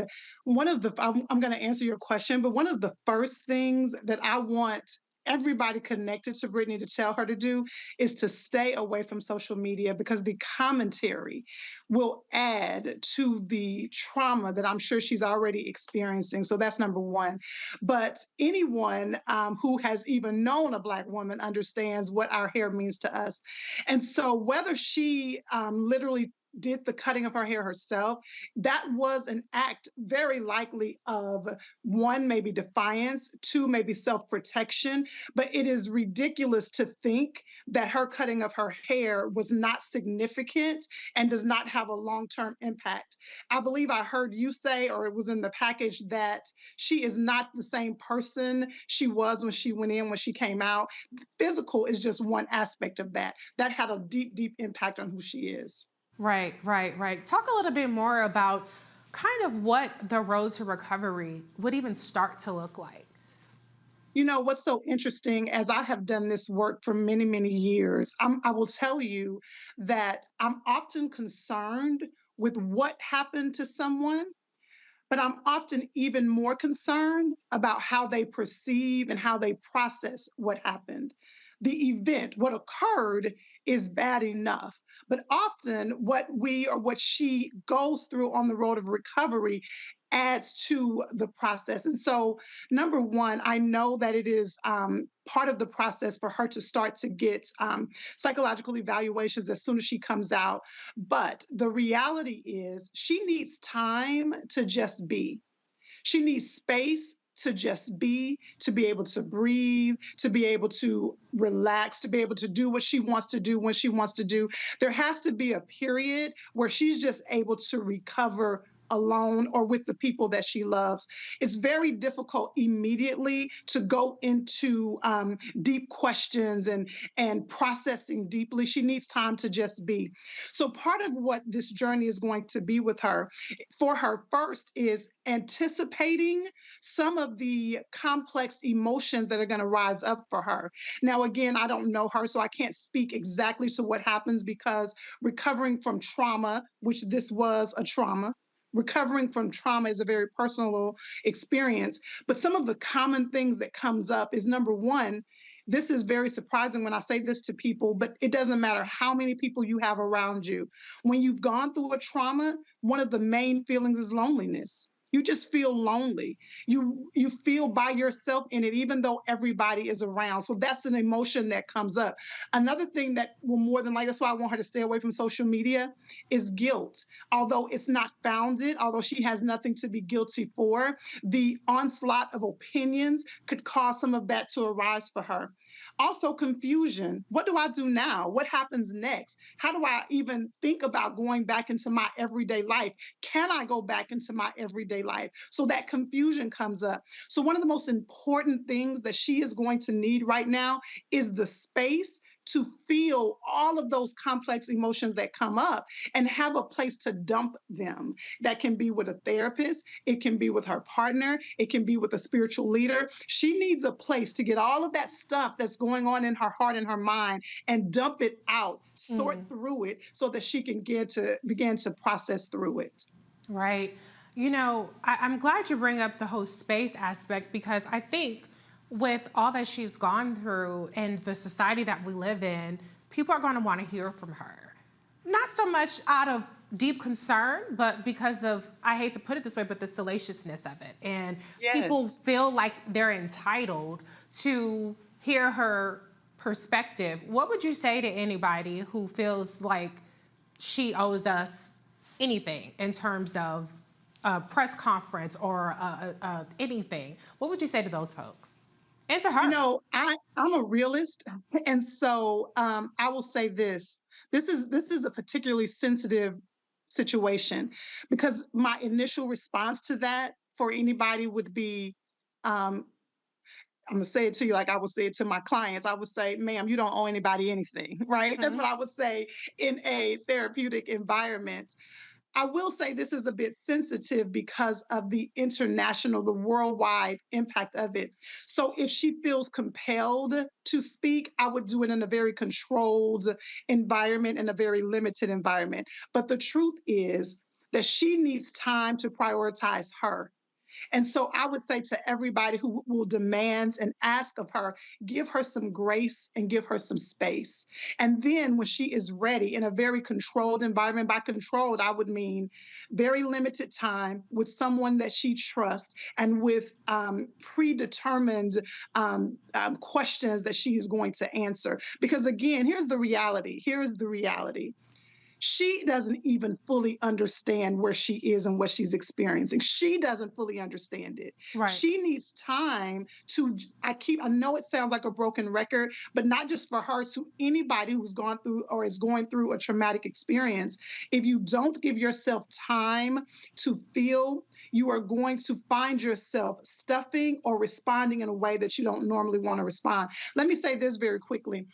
I'm going to answer your question, but one of the first things that I want everybody connected to Brittney to tell her to do is to stay away from social media because the commentary will add to the trauma that I'm sure she's already experiencing. So that's number one. But anyone who has even known a Black woman understands what our hair means to us. And so whether she literally did the cutting of her hair herself, that was an act very likely of, one, maybe defiance, two, maybe self-protection. But it is ridiculous to think that her cutting of her hair was not significant and does not have a long-term impact. I believe I heard you say, or it was in the package, that she is not the same person she was when she went in, when she came out. Physical is just one aspect of that. That had a deep, deep impact on who she is. Right. Talk a little bit more about kind of what the road to recovery would even start to look like. You know, what's so interesting, as I have done this work for many, many years, I will tell you that I'm often concerned with what happened to someone, but I'm often even more concerned about how they perceive and how they process what happened. The event, what occurred, is bad enough. But often what she goes through on the road of recovery adds to the process. And so, number one, I know that it is part of the process for her to start to get psychological evaluations as soon as she comes out. But the reality is she needs time to just be. She needs space to just be, to be able to breathe, to be able to relax, to be able to do what she wants to do when she wants to do. There has to be a period where she's just able to recover alone or with the people that she loves. It's very difficult immediately to go into deep questions and processing deeply. She needs time to just be. So part of what this journey is going to be with her, for her first, is anticipating some of the complex emotions that are going to rise up for her. Now, again, I don't know her, so I can't speak exactly to what happens, because recovering from trauma, which this was a trauma, recovering from trauma is a very personal experience. But some of the common things that comes up is, number one, this is very surprising when I say this to people, but it doesn't matter how many people you have around you. When you've gone through a trauma, one of the main feelings is loneliness. You just feel lonely. You feel by yourself in it, even though everybody is around. So that's an emotion that comes up. Another thing that will more than likely, that's why I want her to stay away from social media, is guilt. Although it's not founded, although she has nothing to be guilty for, the onslaught of opinions could cause some of that to arise for her. Also, confusion. What do I do now? What happens next? How do I even think about going back into my everyday life? Can I go back into my everyday life? So that confusion comes up. So one of the most important things that she is going to need right now is the space to feel all of those complex emotions that come up and have a place to dump them. That can be with a therapist, it can be with her partner, it can be with a spiritual leader. She needs a place to get all of that stuff that's going on in her heart and her mind and dump it out, sort through it, so that she can begin to process through it. Right. You know, I'm glad you bring up the whole space aspect, because I think with all that she's gone through and the society that we live in, people are going to want to hear from her. Not so much out of deep concern, but because of, I hate to put it this way, but the salaciousness of it. And people feel like they're entitled to hear her perspective. What would you say to anybody who feels like she owes us anything in terms of a press conference or anything? What would you say to those folks? And to her. You know, I'm a realist, and so I will say this. This is a particularly sensitive situation, because my initial response to that for anybody would be, I'm gonna say it to you like I would say it to my clients. I would say, ma'am, you don't owe anybody anything, right? That's what I would say in a therapeutic environment. I will say this is a bit sensitive because of the international, the worldwide impact of it. So if she feels compelled to speak, I would do it in a very controlled environment, in a very limited environment. But the truth is that she needs time to prioritize her. And so I would say to everybody who will demand and ask of her, give her some grace and give her some space. And then when she is ready, in a very controlled environment, by controlled, I would mean very limited time with someone that she trusts and with predetermined questions that she is going to answer. Because again, here's the reality. She doesn't even fully understand where she is and what she's experiencing. She doesn't fully understand it. Right. She needs time to, I know it sounds like a broken record, but not just for her, to anybody who's gone through or is going through a traumatic experience. If you don't give yourself time to feel, you are going to find yourself stuffing or responding in a way that you don't normally want to respond. Let me say this very quickly.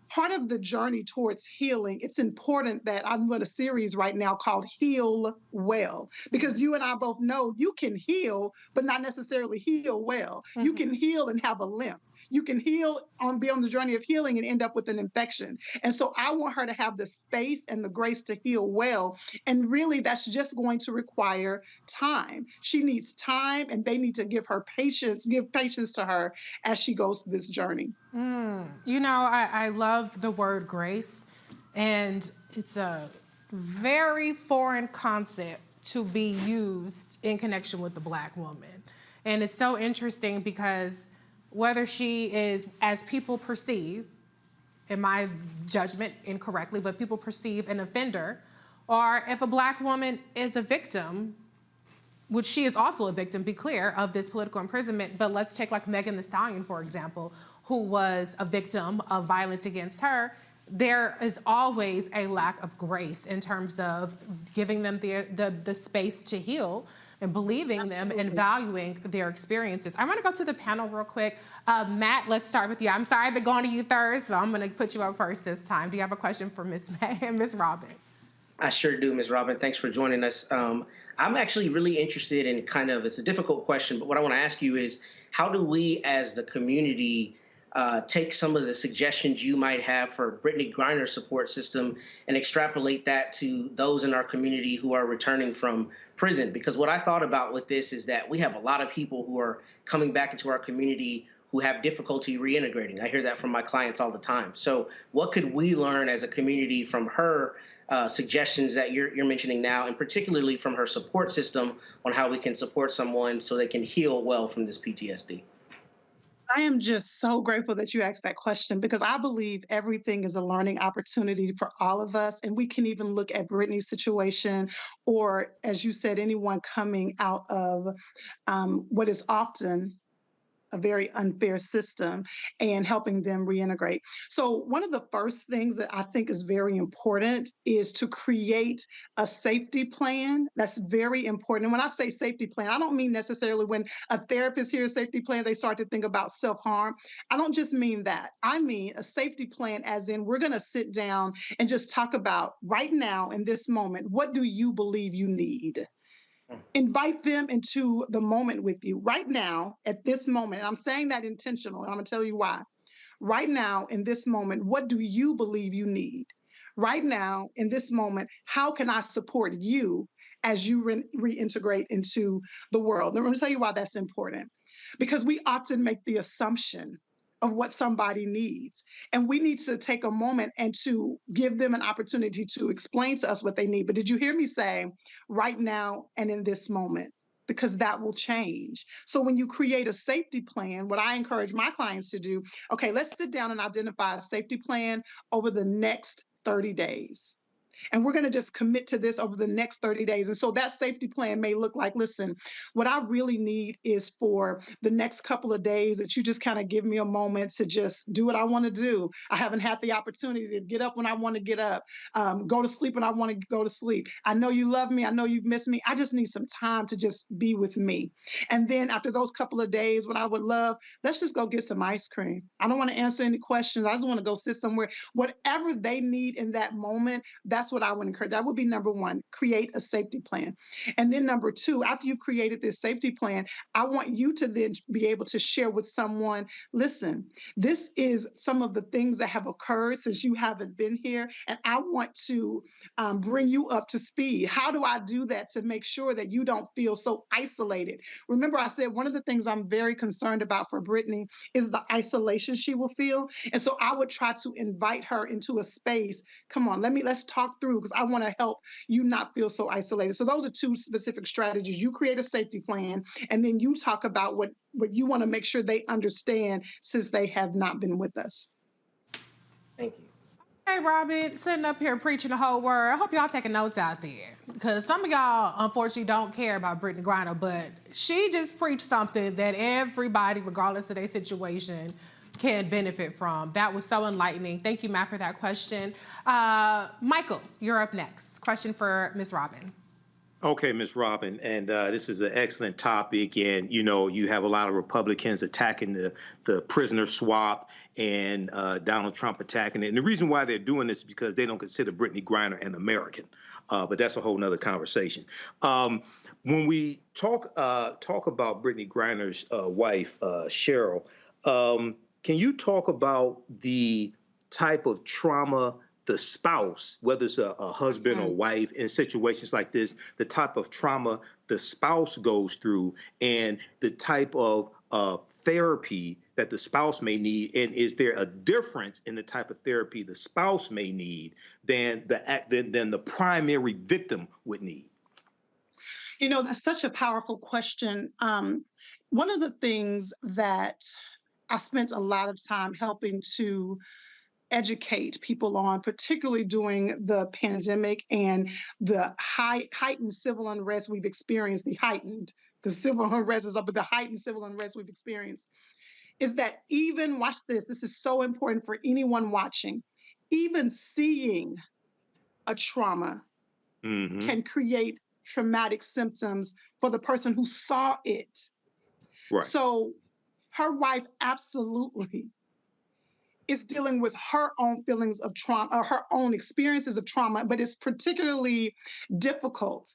Part of the journey towards healing, it's important that I'm doing a series right now called Heal Well, because you and I both know you can heal, but not necessarily heal well. You can heal and have a limp. You can heal, be on the journey of healing and end up with an infection. And so I want her to have the space and the grace to heal well. And really, that's just going to require time. She needs time, and they need to give patience to her as she goes through this journey. You know, I love the word grace, and it's a very foreign concept to be used in connection with the Black woman. And it's so interesting because whether she is, as people perceive, in my judgment incorrectly, but people perceive an offender, or if a Black woman is a victim, which she is also a victim, be clear, of this political imprisonment. But let's take like Megan Thee Stallion, for example, who was a victim of violence against her. there is always a lack of grace in terms of giving them the space to heal and believing them and valuing their experiences. I want to go to the panel real quick. Matt, let's start with you. I'm sorry I've been going to you third, so I'm going to put you up first this time. Do you have a question for Ms. May and Ms. Robin? I sure do, Ms. Robin. Thanks for joining us. I'm actually really interested in it's a difficult question, but what I want to ask you is, how do we as the community take some of the suggestions you might have for Brittney Griner support system and extrapolate that to those in our community who are returning from prison? Because what I thought about with this is that we have a lot of people who are coming back into our community who have difficulty reintegrating. I hear that from my clients all the time. So what could we learn as a community from her suggestions that you're mentioning now, and particularly from her support system on how we can support someone so they can heal well from this PTSD? I am just so grateful that you asked that question, because I believe everything is a learning opportunity for all of us. And we can even look at Brittney's situation, or, as you said, anyone coming out of what is often a very unfair system, and helping them reintegrate. So one of the first things that I think is very important is to create a safety plan. That's very important. And when I say safety plan, I don't mean necessarily when a therapist hears safety plan, they start to think about self-harm. I don't just mean that. I mean a safety plan as in, we're going to sit down and just talk about right now in this moment, what do you believe you need? Invite them into the moment with you right now at this moment. And I'm saying that intentionally. I'm going to tell you why. Right now in this moment, what do you believe you need? Right now in this moment, how can I support you as you reintegrate into the world? And I'm going to tell you why that's important. Because we often make the assumption of what somebody needs. And we need to take a moment and to give them an opportunity to explain to us what they need. But did you hear me say right now and in this moment? Because that will change. So when you create a safety plan, what I encourage my clients to do, okay, let's sit down and identify a safety plan over the next 30 days. And we're going to just commit to this over the next 30 days. And so that safety plan may look like, listen, what I really need is for the next couple of days that you just kind of give me a moment to just do what I want to do. I haven't had the opportunity to get up when I want to get up, go to sleep when I want to go to sleep. I know you love me. I know you've missed me. I just need some time to just be with me. And then after those couple of days, what I would love, let's just go get some ice cream. I don't want to answer any questions. I just want to go sit somewhere. Whatever they need in that moment, that's what I would encourage. That would be number one, create a safety plan. And then number two, after you've created this safety plan, I want you to then be able to share with someone, listen, this is some of the things that have occurred since you haven't been here, and I want to bring you up to speed. How do I do that to make sure that you don't feel so isolated? Remember, I said one of the things I'm very concerned about for Brittney is the isolation she will feel. And so I would try to invite her into a space. Come on, let's talk through, because I want to help you not feel so isolated. So those are two specific strategies. You create a safety plan, and then you talk about what you want to make sure they understand since they have not been with us. Thank you. Hey, Robin, sitting up here preaching the whole word. I hope y'all taking notes out there, because some of y'all, unfortunately, don't care about Brittney Griner, but she just preached something that everybody, regardless of their situation, can benefit from. That was so enlightening. Thank you, Matt, for that question. Michael, you're up next. Question for Ms. Robin. Okay, Ms. Robin, and this is an excellent topic. And, you know, you have a lot of Republicans attacking the prisoner swap, and Donald Trump attacking it. And the reason why they're doing this is because they don't consider Brittney Griner an American. But that's a whole nother conversation. When we talk about Brittney Griner's wife, Cheryl, can you talk about the type of trauma the spouse, whether it's a husband or wife, in situations like this, the type of trauma the spouse goes through, and the type of therapy that the spouse may need? And is there a difference in the type of therapy the spouse may need than the primary victim would need? You know, that's such a powerful question. One of the things that I spent a lot of time helping to educate people on, particularly during the pandemic and the heightened civil unrest we've experienced, because civil unrest is up, but the heightened civil unrest we've experienced, is that even, watch this, this is so important for anyone watching, even seeing a trauma can create traumatic symptoms for the person who saw it. Right. So her wife absolutely is dealing with her own feelings of trauma, or her own experiences of trauma, but it's particularly difficult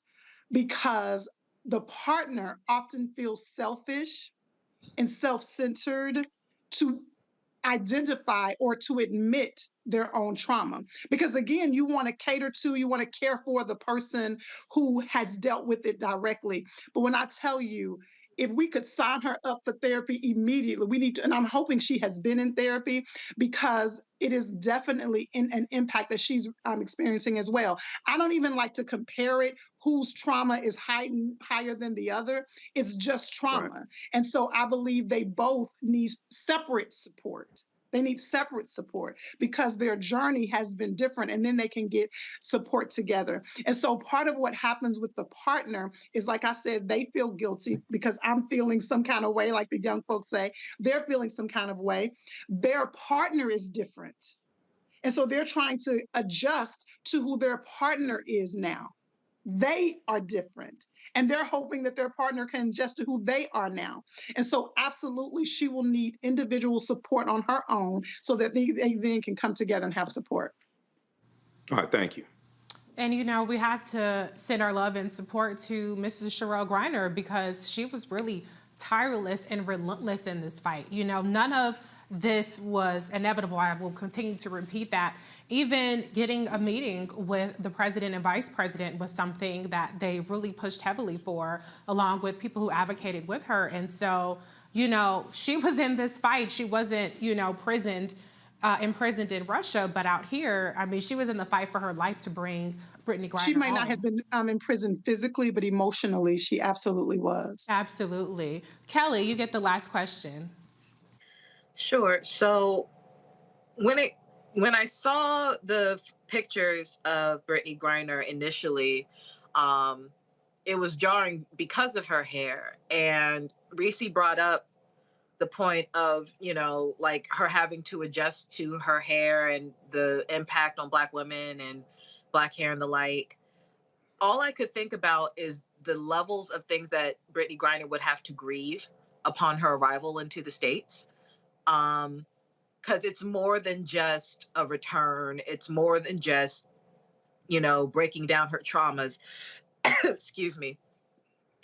because the partner often feels selfish and self-centered to identify or to admit their own trauma. Because again, you want to cater to, you want to care for the person who has dealt with it directly. But when I tell you, if we could sign her up for therapy immediately, we need to, and I'm hoping she has been in therapy, because it is definitely an impact that she's experiencing as well. I don't even like to compare it, whose trauma is higher than the other. It's just trauma. Right. And so I believe they both need separate support. They need separate support because their journey has been different, and then they can get support together. And so part of what happens with the partner is, like I said, they feel guilty because I'm feeling some kind of way, like the young folks say, they're feeling some kind of way. Their partner is different. And so they're trying to adjust to who their partner is now. They are different. And they're hoping that their partner can adjust to who they are now. And so absolutely, she will need individual support on her own so that they then can come together and have support. All right, thank you. And, you know, we have to send our love and support to Mrs. Sherelle Griner, because she was really tireless and relentless in this fight. You know, none of this was inevitable. I will continue to repeat that. Even getting a meeting with the president and vice president was something that they really pushed heavily for, along with people who advocated with her. And so, you know, she was in this fight. She wasn't, you know, imprisoned in Russia, but out here, I mean, she was in the fight for her life to bring Brittney Griner She might home. not have been in prison physically, but emotionally, she absolutely was. Absolutely. Kelly, you get the last question. Sure. So when I saw the pictures of Brittney Griner initially, it was jarring because of her hair. And Reese brought up the point of, you know, like her having to adjust to her hair and the impact on Black women and Black hair and the like. All I could think about is the levels of things that Brittney Griner would have to grieve upon her arrival into the States. Because it's more than just a return. It's more than just, you know, breaking down her traumas. Excuse me.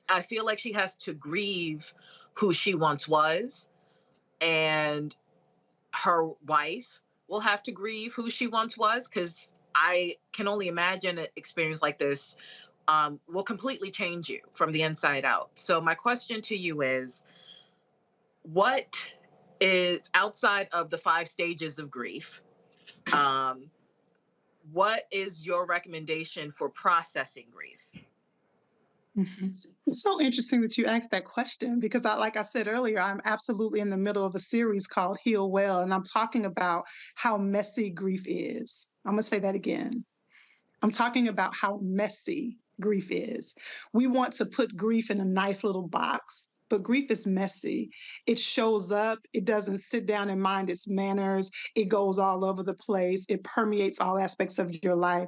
I feel like she has to grieve who she once was, and her wife will have to grieve who she once was, because I can only imagine an experience like this will completely change you from the inside out. So my question to you is, what is, outside of the 5 stages of grief, what is your recommendation for processing grief? Mm-hmm. It's so interesting that you asked that question, because like I said earlier, I'm absolutely in the middle of a series called Heal Well, and I'm talking about how messy grief is. I'm going to say that again. I'm talking about how messy grief is. We want to put grief in a nice little box, but grief is messy. It shows up. It doesn't sit down and mind its manners. It goes all over the place. It permeates all aspects of your life.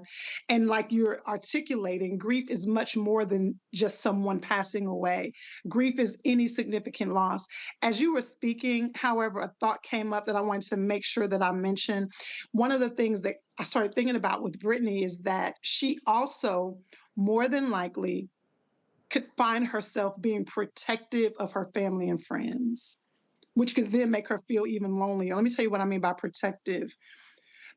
And like you're articulating, grief is much more than just someone passing away. Grief is any significant loss. As you were speaking, however, a thought came up that I wanted to make sure that I mentioned. One of the things that I started thinking about with Brittney is that she also, more than likely, could find herself being protective of her family and friends, which could then make her feel even lonelier. Let me tell you what I mean by protective.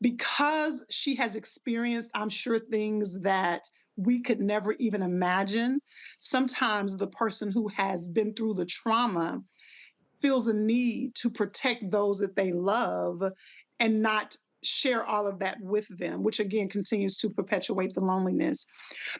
Because she has experienced, I'm sure, things that we could never even imagine, sometimes the person who has been through the trauma feels a need to protect those that they love and not share all of that with them, which again continues to perpetuate the loneliness.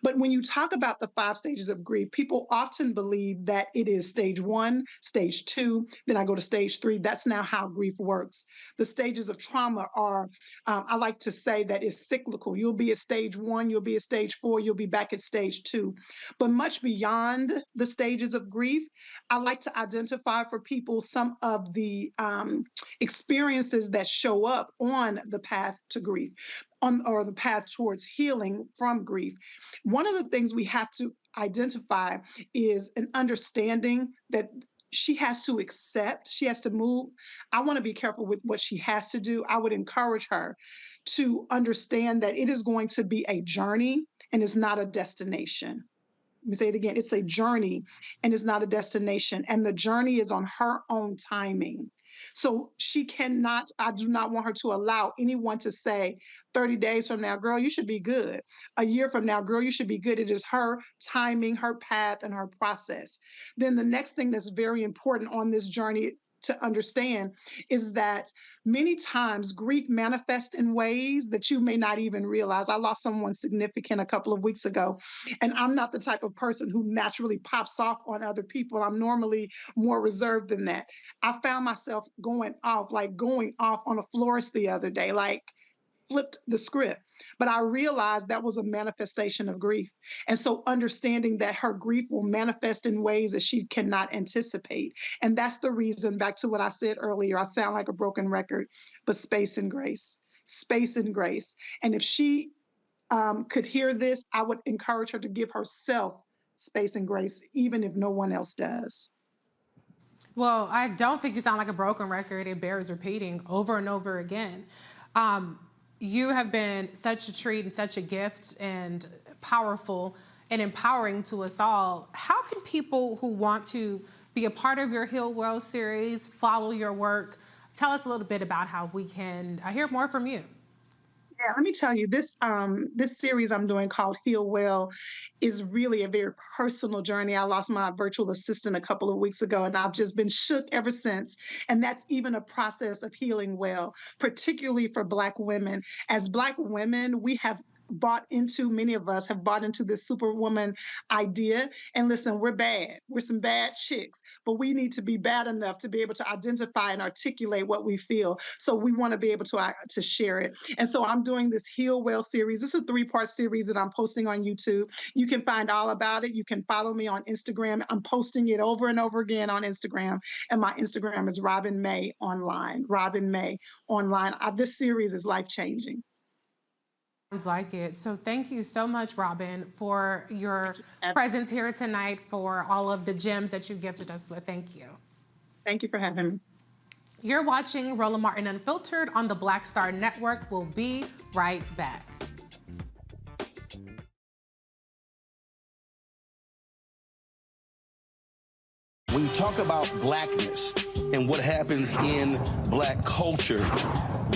But when you talk about the 5 stages of grief, people often believe that it is stage 1, stage 2, then I go to stage 3. That's now how grief works. The stages of trauma are, I like to say that it's cyclical. You'll be at stage 1, you'll be at stage 4, you'll be back at stage 2. But much beyond the stages of grief, I like to identify for people some of the experiences that show up on the the path to grief, or the path towards healing from grief. One of the things we have to identify is an understanding that she has to accept, she has to move. I want to be careful with what she has to do. I would encourage her to understand that it is going to be a journey and it's not a destination. Let me say it again. It's a journey and it's not a destination. And the journey is on her own timing. So she cannot, I do not want her to allow anyone to say 30 days from now, girl, you should be good. A year from now, girl, you should be good. It is her timing, her path, and her process. Then the next thing that's very important on this journey to understand is that many times grief manifests in ways that you may not even realize. I lost someone significant a couple of weeks ago, and I'm not the type of person who naturally pops off on other people. I'm normally more reserved than that. I found myself going off on a florist the other day, like flipped the script. But I realized that was a manifestation of grief. And so understanding that her grief will manifest in ways that she cannot anticipate. And that's the reason, back to what I said earlier, I sound like a broken record, but space and grace. Space and grace. And if she could hear this, I would encourage her to give herself space and grace, even if no one else does. Well, I don't think you sound like a broken record. It bears repeating over and over again. You have been such a treat and such a gift and powerful and empowering to us all. How can people who want to be a part of your Heal Well series, follow your work, tell us a little bit about how we can hear more from you? Yeah, let me tell you, this series I'm doing called Heal Well is really a very personal journey. I lost my virtual assistant a couple of weeks ago, and I've just been shook ever since. And that's even a process of healing well, particularly for Black women. As Black women, many of us have bought into this superwoman idea. And listen, we're bad. We're some bad chicks, but we need to be bad enough to be able to identify and articulate what we feel. So we want to be able to share it. And so I'm doing this Heal Well series. This is a 3-part series that I'm posting on YouTube. You can find all about it. You can follow me on Instagram. I'm posting it over and over again on Instagram. And my Instagram is Robin May Online. Robin May Online. This series is life-changing. Sounds like it. So thank you so much, Robin, for your presence here tonight, for all of the gems that you gifted us with. Thank you. Thank you for having me. You're watching Roland Martin Unfiltered on the Black Star Network. We'll be right back. When you talk about Blackness and what happens in Black culture,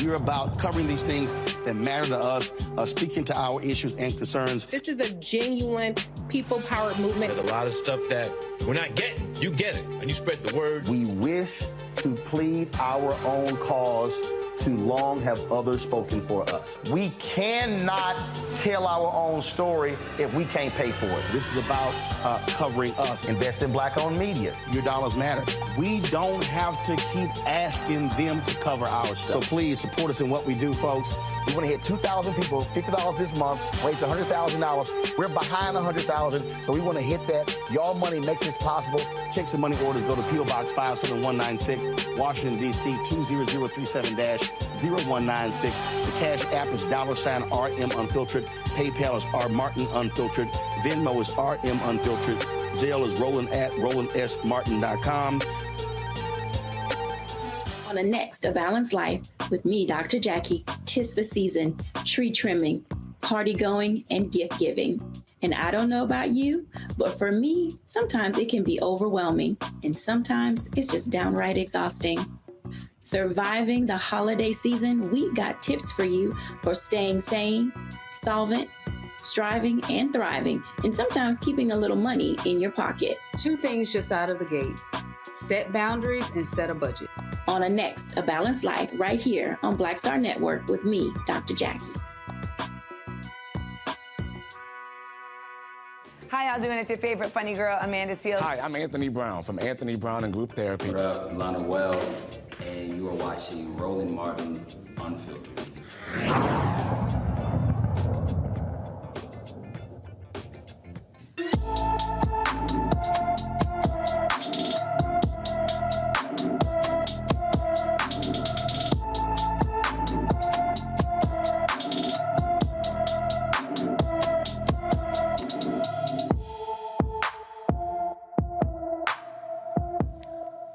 we're about covering these things that matter to us, speaking to our issues and concerns. This is a genuine people-powered movement. There's a lot of stuff that we're not getting. You get it, and you spread the word. We wish to plead our own cause. Too long have others spoken for us. We cannot tell our own story if we can't pay for it. This is about covering us. Invest in Black-owned media. Your dollars matter. We don't have to keep asking them to cover our stuff. So please support us in what we do, folks. We want to hit 2,000 people, $50 this month, raise $100,000. We're behind 100,000, so we want to hit that. Y'all money makes this possible. Checks and money orders go to P.O. Box 57196, Washington, D.C. 20037-0196. The Cash App is $RM Unfiltered. PayPal is R Martin Unfiltered. Venmo is RM Unfiltered. Zelle is RolandSMartin.com. On the next A Balanced Life with me, Dr. Jackie, 'tis the season, tree trimming, party going, and gift giving. And I don't know about you, but for me, sometimes it can be overwhelming, and sometimes it's just downright exhausting. Surviving the holiday season, we've got tips for you for staying sane, solvent, striving, and thriving, and sometimes keeping a little money in your pocket. 2 things just out of the gate: set boundaries and set a budget. On a next A Balanced Life right here on Black Star Network with me, Dr. Jackie. Hi, y'all doing? It's your favorite funny girl, Amanda Seals. Hi, I'm Anthony Brown from Anthony Brown and Group Therapy. What up, Lana Well, and you are watching Roland Martin Unfiltered.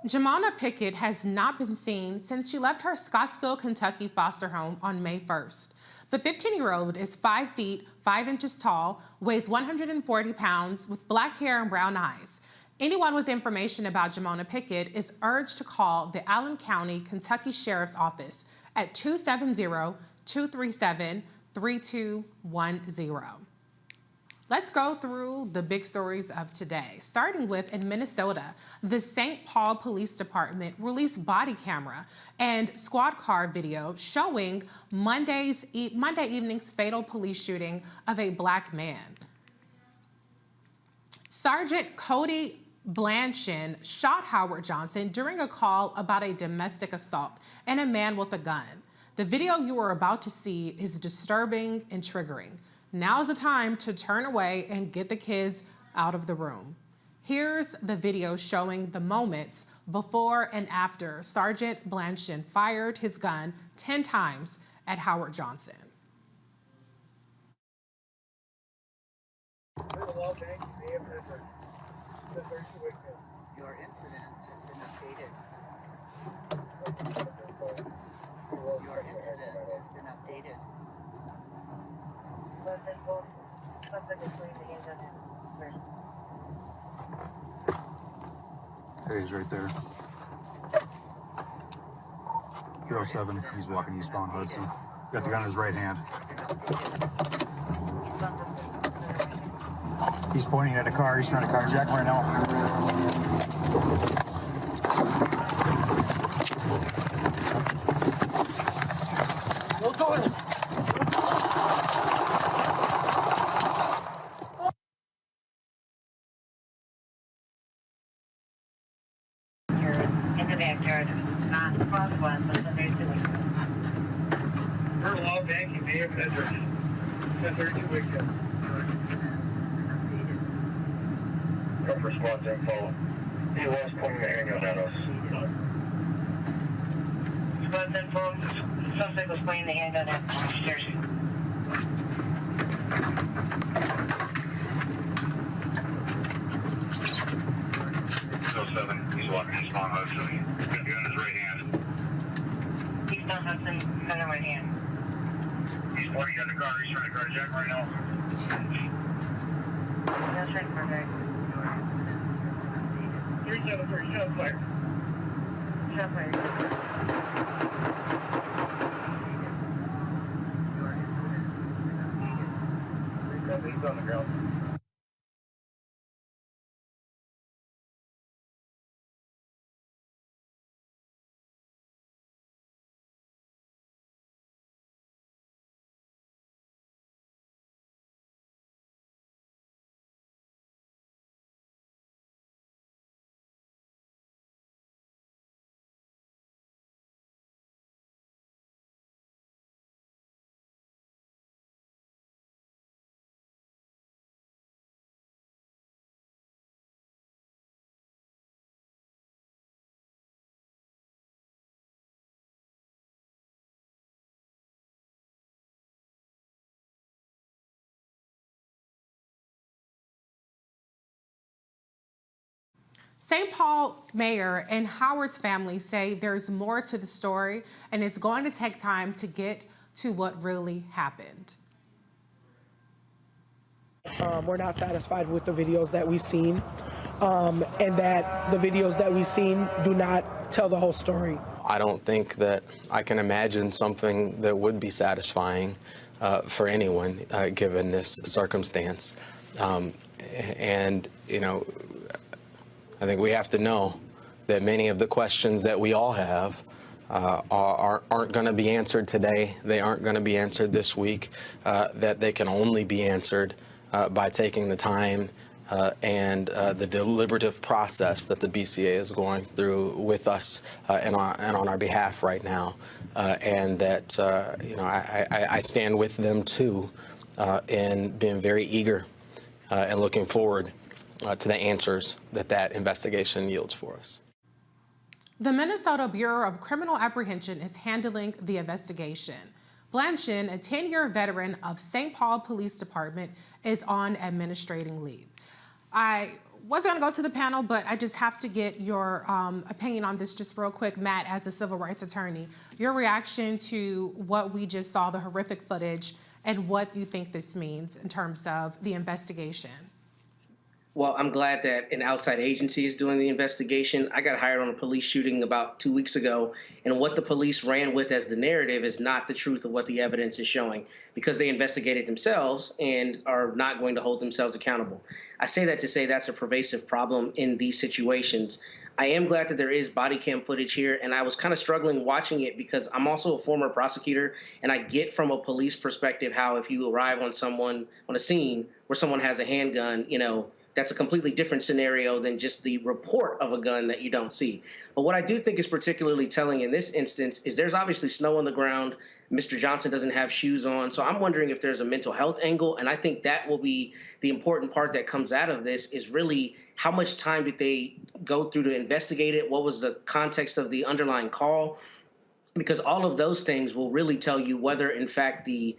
Jamona Pickett has not been seen since she left her Scottsville, Kentucky foster home on May 1st. The 15-year-old is 5 feet, 5 inches tall, weighs 140 pounds, with black hair and brown eyes. Anyone with information about Jamona Pickett is urged to call the Allen County, Kentucky Sheriff's Office at 270-237-3210. Let's go through the big stories of today, starting with in Minnesota. The St. Paul Police Department released body camera and squad car video showing Monday evening's fatal police shooting of a black man. Sergeant Cody Blanchin shot Howard Johnson during a call about a domestic assault and a man with a gun. The video you are about to see is disturbing and triggering. Now's the time to turn away and get the kids out of the room. Here's the video showing the moments before and after Sergeant Blanchin fired his gun 10 times at Howard Johnson. Your incident has been updated. Your incident has been updated. Hey, he's right there. 307, he's walking eastbound Hudson. Got the gun in his right hand. He's pointing at a car, he's trying to carjack right now. Don't do it! Response info. He was pointing the handgun at us. Response info. The suspect was pointing the handgun at us. Seriously. 07. He's walking eastbound Hudson. He's got the gun in his right hand. Eastbound Hudson, gun in right hand. He's pointing at the car. He's trying to carjack right now. That's right, perfect. 373, shot fire. Shot fire. He's on the ground. St. Paul's mayor and Howard's family say there's more to the story, and it's going to take time to get to what really happened. We're not satisfied with the videos that we've seen, and that the videos that we've seen do not tell the whole story. I don't think that I can imagine something that would be satisfying for anyone given this circumstance. And, you know, I think we have to know that many of the questions that we all have aren't going to be answered today. They aren't going to be answered this week, that they can only be answered by taking the time and the deliberative process that the BCA is going through with us and on our behalf right now. And that, you know, I stand with them, too, in being very eager and looking forward to the answers that investigation yields for us. The Minnesota Bureau of Criminal Apprehension is handling the investigation. Blanchin, a 10-year veteran of St. Paul Police Department, is on administrating leave. I was going to go to the panel, but I just have to get your opinion on this just real quick. Matt, as a civil rights attorney, your reaction to what we just saw, the horrific footage, and what you think this means in terms of the investigation. Well, I'm glad that an outside agency is doing the investigation. I got hired on a police shooting about 2 weeks ago, and what the police ran with as the narrative is not the truth of what the evidence is showing, because they investigated themselves and are not going to hold themselves accountable. I say that to say that's a pervasive problem in these situations. I am glad that there is body cam footage here, and I was kind of struggling watching it because I'm also a former prosecutor, and I get from a police perspective how if you arrive on someone on a scene where someone has a handgun, you know, that's a completely different scenario than just the report of a gun that you don't see. But what I do think is particularly telling in this instance is there's obviously snow on the ground. Mr. Johnson doesn't have shoes on. So I'm wondering if there's a mental health angle. And I think that will be the important part that comes out of this is really how much time did they go through to investigate it? What was the context of the underlying call? Because all of those things will really tell you whether, in fact, the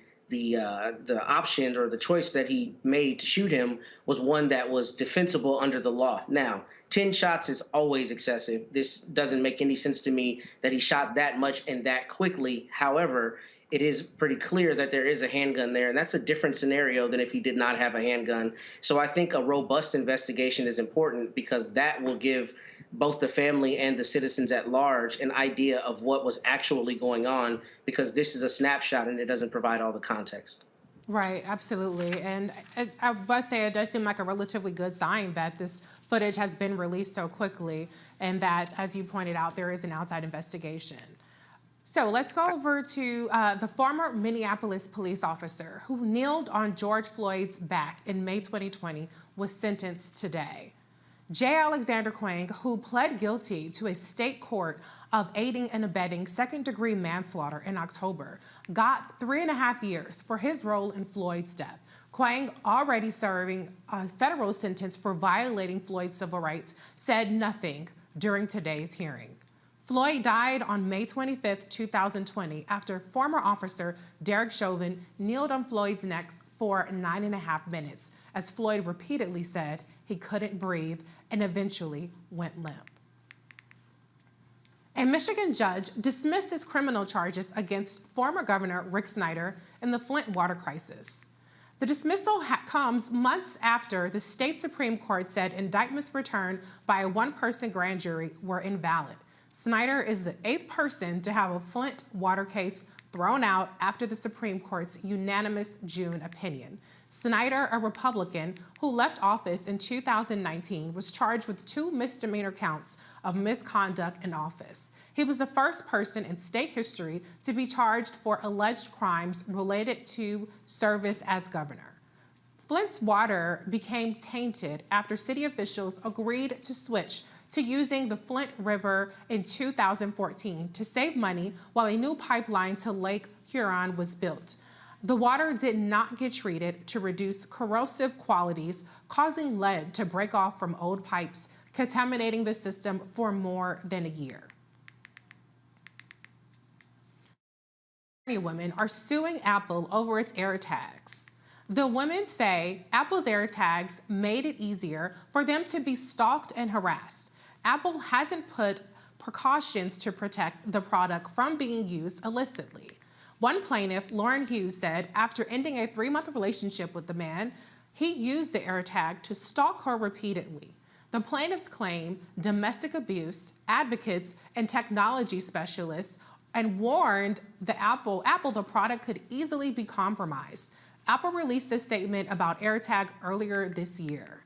option or the choice that he made to shoot him was one that was defensible under the law. Now, 10 shots is always excessive. This doesn't make any sense to me that he shot that much and that quickly. However, it is pretty clear that there is a handgun there, and that's a different scenario than if he did not have a handgun. So I think a robust investigation is important because that will give both the family and the citizens at large an idea of what was actually going on, because this is a snapshot and it doesn't provide all the context. Right, absolutely. And I must say it does seem like a relatively good sign that this footage has been released so quickly and that, as you pointed out, there is an outside investigation. So let's go over to the former Minneapolis police officer who kneeled on George Floyd's back in May 2020 was sentenced today. J. Alexander Kueng, who pled guilty to a state court of aiding and abetting second-degree manslaughter in October, got 3.5 years for his role in Floyd's death. Kueng, already serving a federal sentence for violating Floyd's civil rights, said nothing during today's hearing. Floyd died on May 25, 2020, after former officer Derek Chauvin kneeled on Floyd's neck for 9.5 minutes, as Floyd repeatedly said he couldn't breathe and eventually went limp. A Michigan judge dismissed his criminal charges against former Governor Rick Snyder in the Flint water crisis. The dismissal comes months after the state Supreme Court said indictments returned by a one-person grand jury were invalid. Snyder is the 8th person to have a Flint water case thrown out after the Supreme Court's unanimous June opinion. Snyder, a Republican who left office in 2019, was charged with 2 misdemeanor counts of misconduct in office. He was the first person in state history to be charged for alleged crimes related to service as governor. Flint's water became tainted after city officials agreed to switch to using the Flint River in 2014 to save money while a new pipeline to Lake Huron was built. The water did not get treated to reduce corrosive qualities, causing lead to break off from old pipes, contaminating the system for more than a year. Many women are suing Apple over its AirTags. The women say Apple's AirTags made it easier for them to be stalked and harassed. Apple hasn't put precautions to protect the product from being used illicitly. One plaintiff, Lauren Hughes, said after ending a 3-month relationship with the man, he used the AirTag to stalk her repeatedly. The plaintiffs claim domestic abuse, advocates, and technology specialists and warned Apple the product could easily be compromised. Apple released a statement about AirTag earlier this year.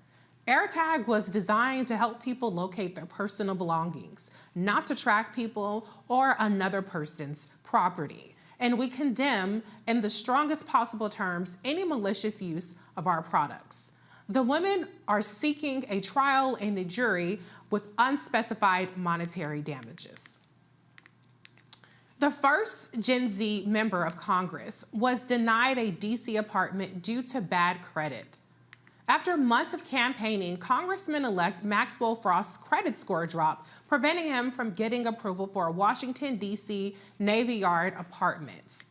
AirTag was designed to help people locate their personal belongings, not to track people or another person's property. And we condemn, in the strongest possible terms, any malicious use of our products. The women are seeking a trial in a jury with unspecified monetary damages. The first Gen Z member of Congress was denied a DC apartment due to bad credit. After months of campaigning, Congressman-elect Maxwell Frost's credit score dropped, preventing him from getting approval for a Washington, D.C. Navy Yard apartment.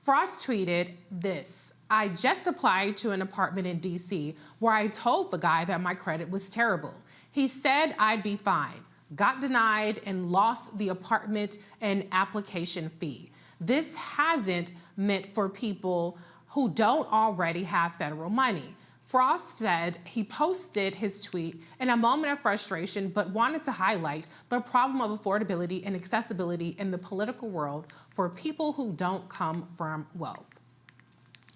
Frost tweeted this: I just applied to an apartment in DC where I told the guy that my credit was terrible. He said I'd be fine, got denied, and lost the apartment and application fee. This hasn't meant for people who don't already have federal money. Frost said he posted his tweet in a moment of frustration, but wanted to highlight the problem of affordability and accessibility in the political world for people who don't come from wealth.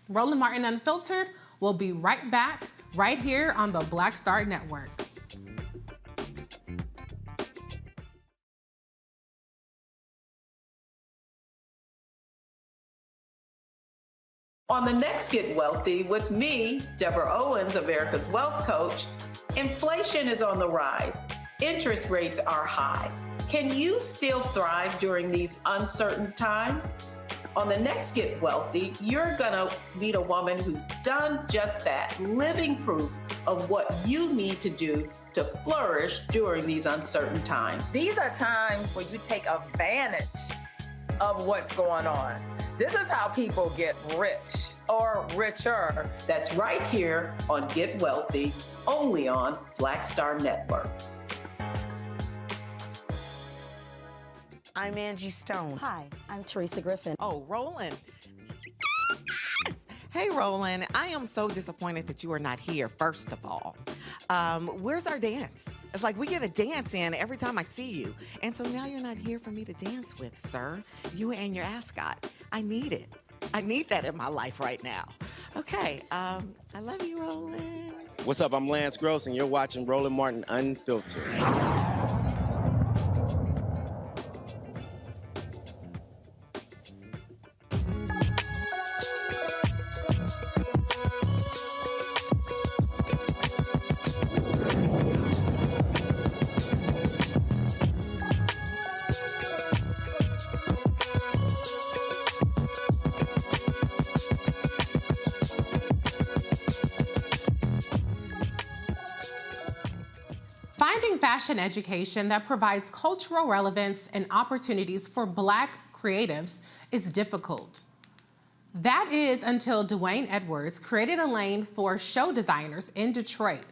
Roland Martin Unfiltered will be right back right here on the Black Star Network. On the next Get Wealthy with me, Deborah Owens, America's Wealth Coach, inflation is on the rise. Interest rates are high. Can you still thrive during these uncertain times? On the next Get Wealthy, you're gonna meet a woman who's done just that, living proof of what you need to do to flourish during these uncertain times. These are times where you take advantage of what's going on. This is how people get rich or richer. That's right here on Get Wealthy, only on Black Star Network. I'm Angie Stone. Hi, I'm Teresa Griffin. Oh, Roland. Hey, Roland, I am so disappointed that you are not here, first of all. Where's our dance? It's like we get a dance in every time I see you. And so now you're not here for me to dance with, sir. You and your ascot. I need it. I need that in my life right now. Okay, I love you, Roland. What's up? I'm Lance Gross, and you're watching Roland Martin Unfiltered. Finding fashion education that provides cultural relevance and opportunities for Black creatives is difficult. That is until Dwayne Edwards created a lane for show designers in Detroit.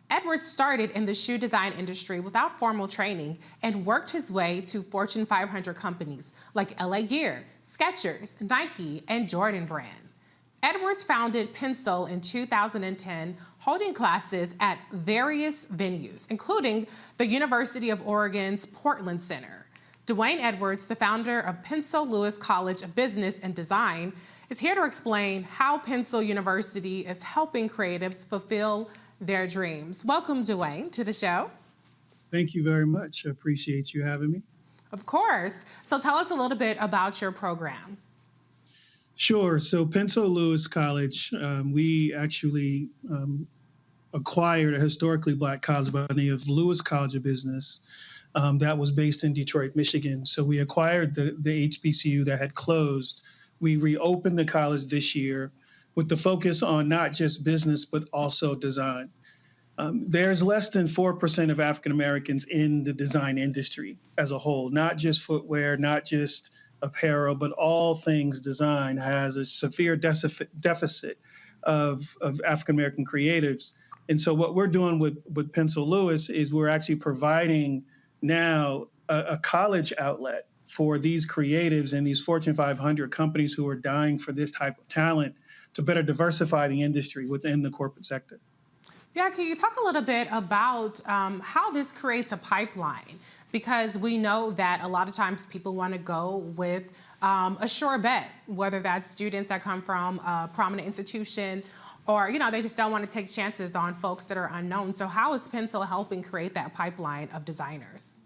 Edwards started in the shoe design industry without formal training and worked his way to Fortune 500 companies like LA Gear, Skechers, Nike, and Jordan Brand. Edwards founded Pencil in 2010, holding classes at various venues, including the University of Oregon's Portland Center. Dwayne Edwards, the founder of Pencil Lewis College of Business and Design, is here to explain how Pencil University is helping creatives fulfill their dreams. Welcome, Dwayne, to the show. Thank you very much. I appreciate you having me. Of course. So tell us a little bit about your program. Sure. So Pencil Lewis College, we actually acquired a historically Black college by the name of Lewis College of Business that was based in Detroit, Michigan. So we acquired the HBCU that had closed. We reopened the college this year with the focus on not just business, but also design. There's less than 4% of African Americans in the design industry as a whole, not just footwear, not just apparel, but all things design has a severe deficit of African American creatives. And so what we're doing with Pencil Lewis is we're actually providing now a college outlet for these creatives and these Fortune 500 companies who are dying for this type of talent to better diversify the industry within the corporate sector. Yeah, can you talk a little bit about how this creates a pipeline? Because we know that a lot of times people want to go with a sure bet, whether that's students that come from a prominent institution or, you know, they just don't want to take chances on folks that are unknown. So how is Pencil helping create that pipeline of designers?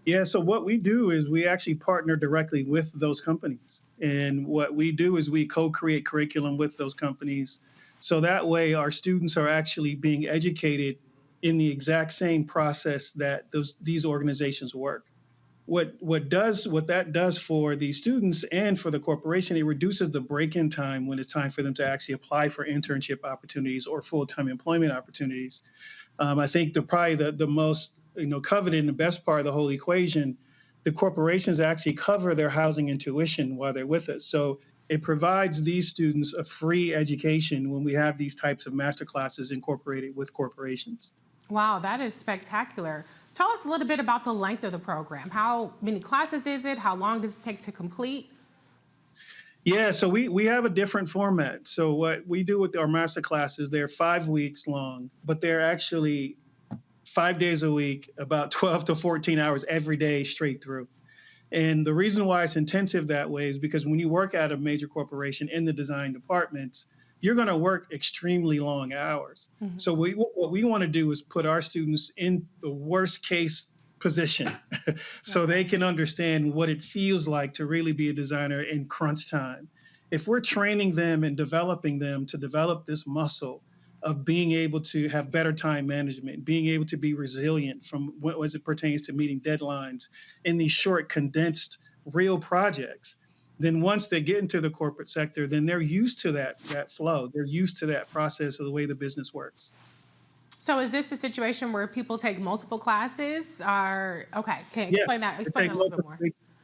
Yeah, so what we do is we actually partner directly with those companies. And what we do is we co-create curriculum with those companies. So that way our students are actually being educated in the exact same process that these organizations work. What that does for the students and for the corporation, it reduces the break-in time when it's time for them to actually apply for internship opportunities or full-time employment opportunities. I think probably the most coveted and the best part of the whole equation, the corporations actually cover their housing and tuition while they're with us. So It provides these students a free education when we have these types of master classes incorporated with corporations. Wow, that is spectacular. Tell us a little bit about the length of the program. How many classes is it? How long does it take to complete? Yeah, so we have a different format. So what we do with our master classes, they're 5 weeks long, but they're actually 5 days a week, about 12 to 14 hours every day straight through. And the reason why it's intensive that way is because when you work at a major corporation in the design departments, you're going to work extremely long hours. Mm-hmm. So what we want to do is put our students in the worst case position so they can understand what it feels like to really be a designer in crunch time. If we're training them and developing them to develop this muscle of being able to have better time management, being able to be resilient from as it pertains to meeting deadlines in these short, condensed, real projects, then once they get into the corporate sector, then they're used to that flow. They're used to that process of the way the business works. So is this a situation where people take multiple classes? Or okay, can you explain that a little bit more?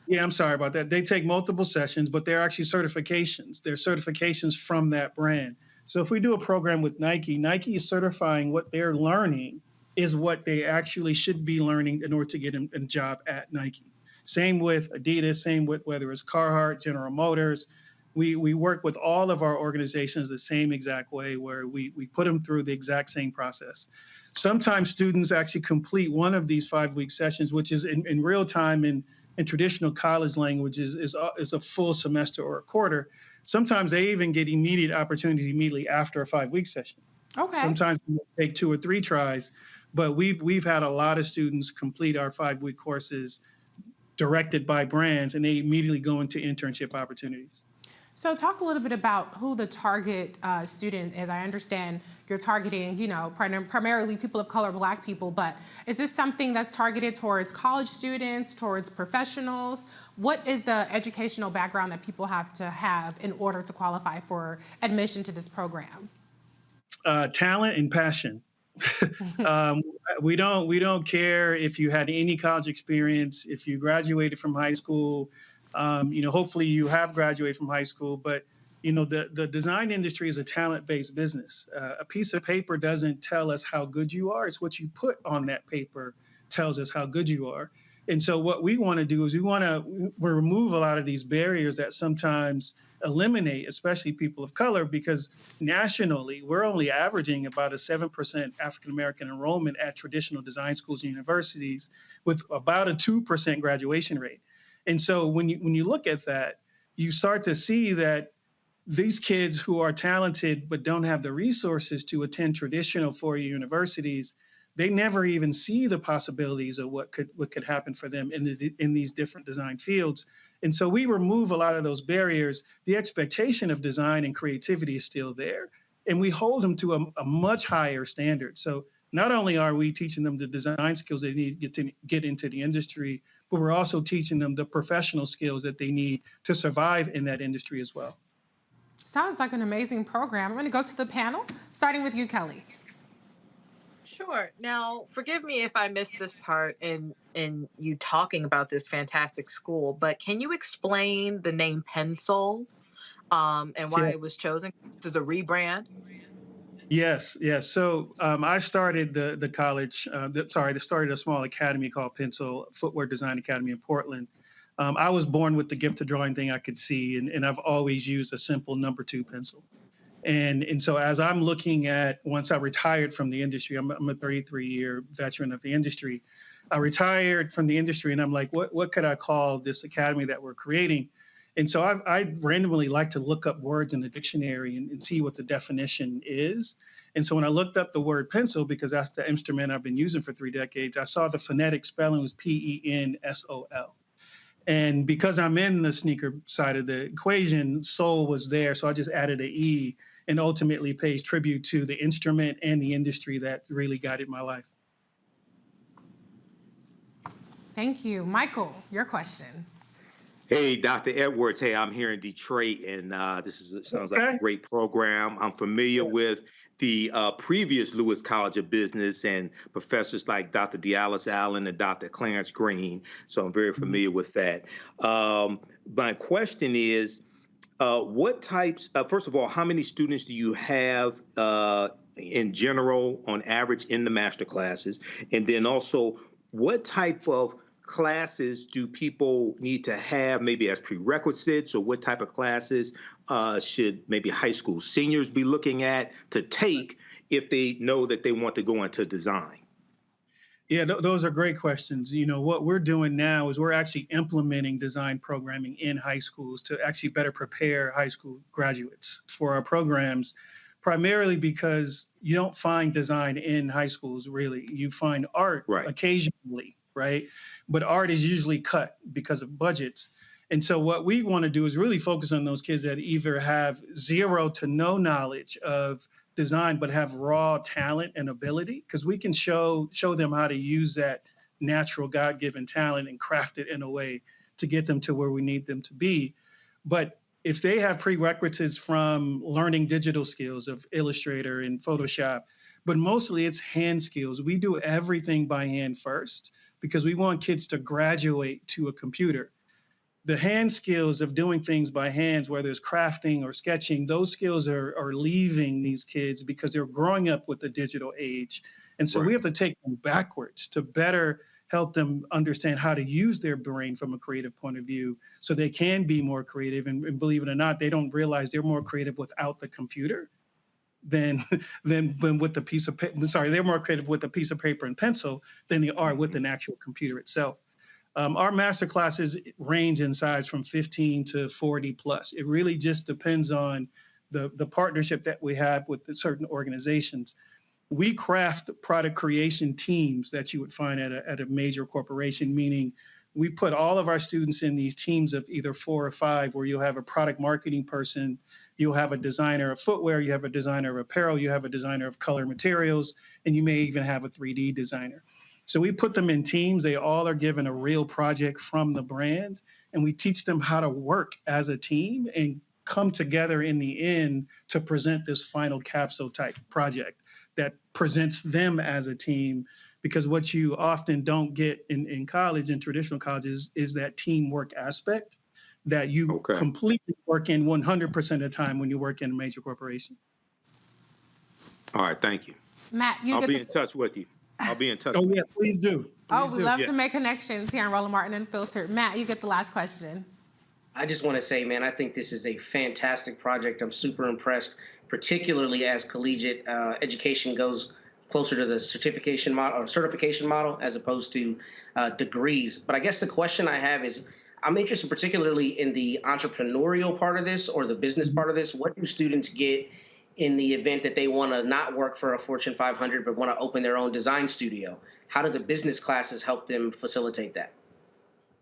Yeah, I'm sorry about that. They take multiple sessions, but they're actually certifications. They're certifications from that brand. So if we do a program with Nike, Nike is certifying what they're learning is what they actually should be learning in order to get a job at Nike. Same with Adidas, same with whether it's Carhartt, General Motors. We work with all of our organizations the same exact way, where we put them through the exact same process. Sometimes students actually complete one of these 5-week sessions, which is in real time in traditional college language is a full semester or a quarter. Sometimes they even get immediate opportunities immediately after a 5-week session. Okay. Sometimes we take 2 or 3 tries, but we've had a lot of students complete our 5-week courses directed by brands, and they immediately go into internship opportunities. So talk a little bit about who the target student is. I understand you're targeting, primarily people of color, Black people, but is this something that's targeted towards college students, towards professionals? What is the educational background that people have to have in order to qualify for admission to this program? Talent and passion. We don't care if you had any college experience, if you graduated from high school. Hopefully you have graduated from high school, but the design industry is a talent-based business. A piece of paper doesn't tell us how good you are. It's what you put on that paper tells us how good you are. And so what we want to do is we want to remove a lot of these barriers that sometimes eliminate, especially people of color, because nationally, we're only averaging about a 7% African-American enrollment at traditional design schools and universities with about a 2% graduation rate. And so when you look at that, you start to see that these kids who are talented but don't have the resources to attend traditional four-year universities, they never even see the possibilities of what could happen for them in these different design fields. And so we remove a lot of those barriers. The expectation of design and creativity is still there, and we hold them to a much higher standard. So not only are we teaching them the design skills they need to get into the industry, but we're also teaching them the professional skills that they need to survive in that industry as well. Sounds like an amazing program. I'm going to go to the panel, starting with you, Kelly. Sure. Now, forgive me if I missed this part in you talking about this fantastic school, but can you explain the name Pencil and why it was chosen? This is a rebrand. Yes. So I started the college, started a small academy called Pencil Footwear Design Academy in Portland. I was born with the gift of drawing thing I could see, and I've always used a simple number 2 pencil. And so as I'm looking at, once I retired from the industry, I'm a 33-year veteran of the industry. I retired from the industry, and I'm like, what could I call this academy that we're creating? And so I randomly like to look up words in the dictionary and see what the definition is. And so when I looked up the word pencil, because that's the instrument I've been using for 3 decades, I saw the phonetic spelling was P-E-N-S-O-L. And because I'm in the sneaker side of the equation, soul was there. So I just added an E and ultimately pays tribute to the instrument and the industry that really guided my life. Thank you. Michael, your question. Hey, Dr. Edwards. Hey, I'm here in Detroit, and sounds like a great program. I'm familiar with the previous Lewis College of Business and professors like Dr. Dallas Allen and Dr. Clarence Green, so I'm very familiar with that. My question is, What types, first of all, how many students do you have in general on average in the master classes? And then also, what type of classes do people need to have maybe as prerequisites, or what type of classes should maybe high school seniors be looking at to take if they know that they want to go into design? Yeah, those are great questions. You know, what we're doing now is we're actually implementing design programming in high schools to actually better prepare high school graduates for our programs, primarily because you don't find design in high schools, really. You find art occasionally, right? But art is usually cut because of budgets. And so what we want to do is really focus on those kids that either have zero to no knowledge of design, but have raw talent and ability, because we can show them how to use that natural God-given talent and craft it in a way to get them to where we need them to be. But if they have prerequisites from learning digital skills of Illustrator and Photoshop, but mostly it's hand skills. We do everything by hand first because we want kids to graduate to a computer. The hand skills of doing things by hands, whether it's crafting or sketching, those skills are leaving these kids because they're growing up with the digital age. And so we have to take them backwards to better help them understand how to use their brain from a creative point of view so they can be more creative. And believe it or not, they don't realize they're more creative without the computer than with the piece of paper. Sorry, they're more creative with a piece of paper and pencil than they are with an actual computer itself. Our master classes range in size from 15 to 40 plus. It really just depends on the partnership that we have with certain organizations. We craft product creation teams that you would find at a major corporation, meaning we put all of our students in these teams of either 4 or 5, where you'll have a product marketing person, you'll have a designer of footwear, you have a designer of apparel, you have a designer of color materials, and you may even have a 3D designer. So we put them in teams. They all are given a real project from the brand, and we teach them how to work as a team and come together in the end to present this final capsule type project that presents them as a team. Because what you often don't get in college, in traditional colleges, is that teamwork aspect that you completely work in 100% of the time when you work in a major corporation. All right, thank you. Matt, I'll be in touch with you. I'll be in touch. Oh, yeah, please do. We love to make connections here on Roland Martin Unfiltered. Matt, you get the last question. I just want to say, man, I think this is a fantastic project. I'm super impressed, particularly as collegiate education goes closer to the certification model as opposed to degrees. But I guess the question I have is, I'm interested particularly in the entrepreneurial part of this or the business part of this. What do students get in the event that they want to not work for a Fortune 500 but want to open their own design studio? How do the business classes help them facilitate that?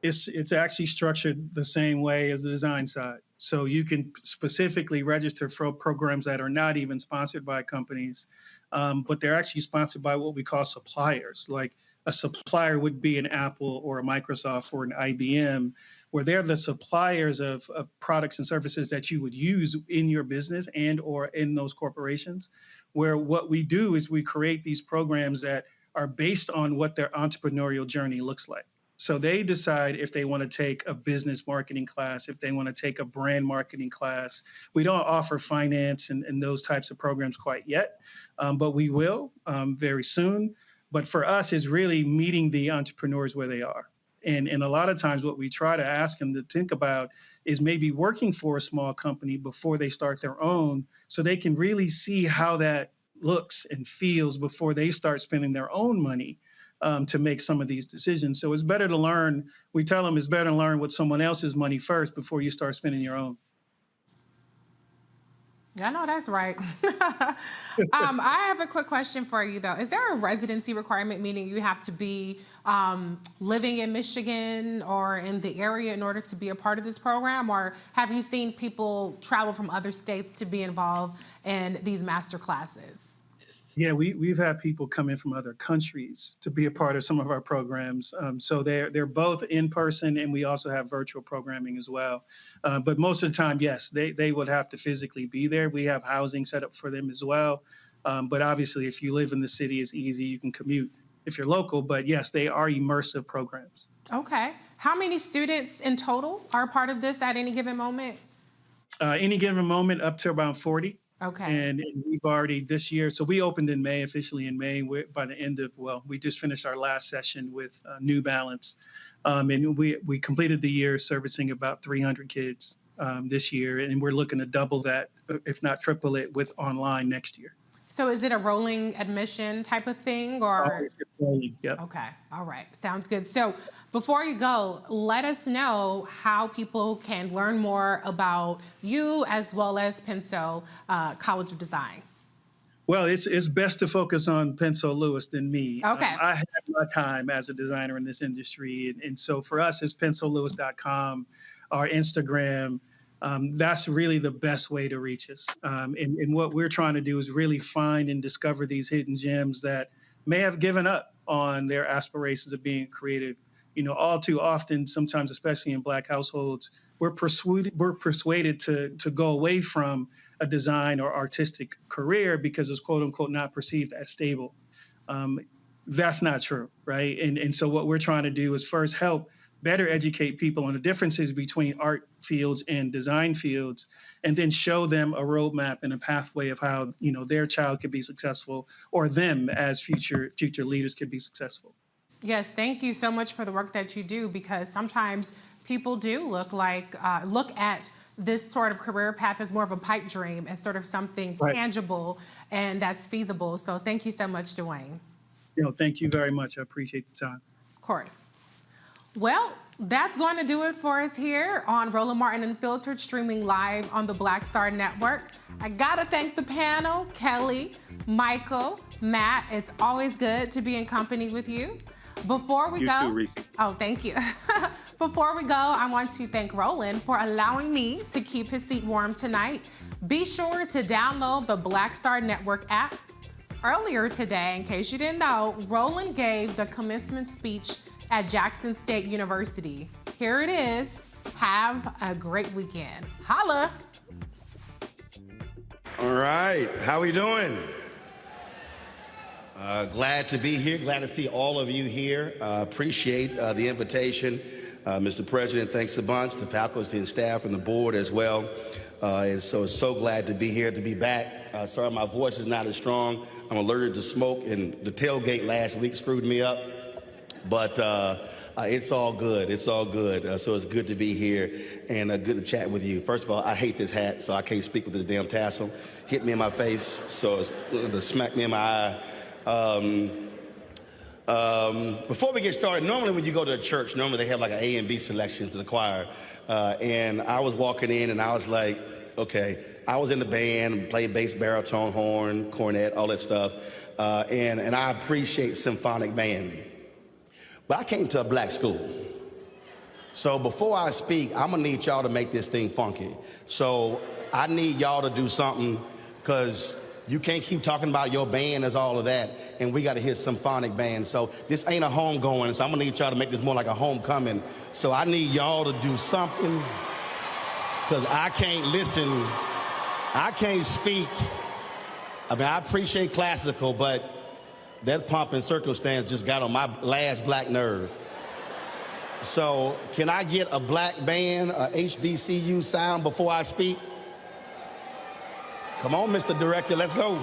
It's actually structured the same way as the design side. So you can specifically register for programs that are not even sponsored by companies, but they're actually sponsored by what we call suppliers. Like a supplier would be an Apple or a Microsoft or an IBM, where they're the suppliers of products and services that you would use in your business and or in those corporations, where what we do is we create these programs that are based on what their entrepreneurial journey looks like. So they decide if they want to take a business marketing class, if they want to take a brand marketing class. We don't offer finance and those types of programs quite yet, but we will very soon. But for us, it's really meeting the entrepreneurs where they are. And a lot of times what we try to ask them to think about is maybe working for a small company before they start their own, so they can really see how that looks and feels before they start spending their own money to make some of these decisions. So it's better to learn, we tell them it's better to learn with someone else's money first before you start spending your own. I know that's right. I have a quick question for you, though. Is there a residency requirement, meaning you have to be living in Michigan or in the area in order to be a part of this program? Or have you seen people travel from other states to be involved in these master classes? Yeah, we've had people come in from other countries to be a part of some of our programs. So they're both in person, and we also have virtual programming as well. But most of the time, yes, they would have to physically be there. We have housing set up for them as well. But obviously, if you live in the city, it's easy. You can commute if you're local. But yes, they are immersive programs. Okay. How many students in total are part of this at any given moment? Any given moment up to around 40. Okay. And we've already this year, so we opened in May, officially in May. By the end of, we just finished our last session with New Balance. And we completed the year servicing about 300 kids this year. And we're looking to double that, if not triple it, with online next year. So is it a rolling admission type of thing, or? Yep. Okay, all right, sounds good. So before you go, let us know how people can learn more about you as well as Penso College of Design. Well, it's best to focus on Penso Lewis than me. Okay. I had my time as a designer in this industry. And so for us, it's pensolewis.com, our Instagram. That's really the best way to reach us. And what we're trying to do is really find and discover these hidden gems that may have given up on their aspirations of being creative. You know, all too often, sometimes, especially in Black households, we're persuaded to go away from a design or artistic career because it's quote unquote not perceived as stable. That's not true, right? And so what we're trying to do is first help better educate people on the differences between art fields and design fields, and then show them a roadmap and a pathway of how, you know, their child could be successful, or them as future leaders could be successful. Yes, thank you so much for the work that you do, because sometimes people do look at this sort of career path as more of a pipe dream and sort of something tangible and that's feasible. So thank you so much, Dwayne. You know, thank you very much. I appreciate the time. Of course. Well, that's going to do it for us here on Roland Martin Unfiltered, streaming live on the Black Star Network. I gotta thank the panel, Kelly, Michael, Matt. It's always good to be in company with you. Before we go, too, Reese. Oh, thank you. Before we go, I want to thank Roland for allowing me to keep his seat warm tonight. Be sure to download the Black Star Network app. Earlier today, in case you didn't know, Roland gave the commencement speech at Jackson State University. Here it is. Have a great weekend. Holla. All right, how we doing? Glad to be here, glad to see all of you here. Appreciate the invitation. Mr. President, thanks a bunch, the faculty and staff and the board as well. And so glad to be here, to be back. Sorry my voice is not as strong. I'm allergic to smoke, and the tailgate last week screwed me up. But it's all good. It's all good. So it's good to be here and good to chat with you. First of all, I hate this hat, so I can't speak with this damn tassel. Hit me in my face, so it's going to smack me in my eye. Before we get started, normally when you go to a church, normally they have like an A and B selection to the choir. And I was walking in and I was like, okay, I was in the band, played bass, baritone, horn, cornet, all that stuff. And I appreciate symphonic band. But I came to a black school. So before I speak, I'm gonna need y'all to make this thing funky. So I need y'all to do something, because you can't keep talking about your band as all of that, and we gotta hear symphonic band. So this ain't a homegoing, so I'm gonna need y'all to make this more like a homecoming. So I need y'all to do something, because I can't listen, I can't speak. I mean, I appreciate classical, but that pomp and circumstance just got on my last black nerve. So can I get a black band, a HBCU sound before I speak? Come on, Mr. Director, let's go.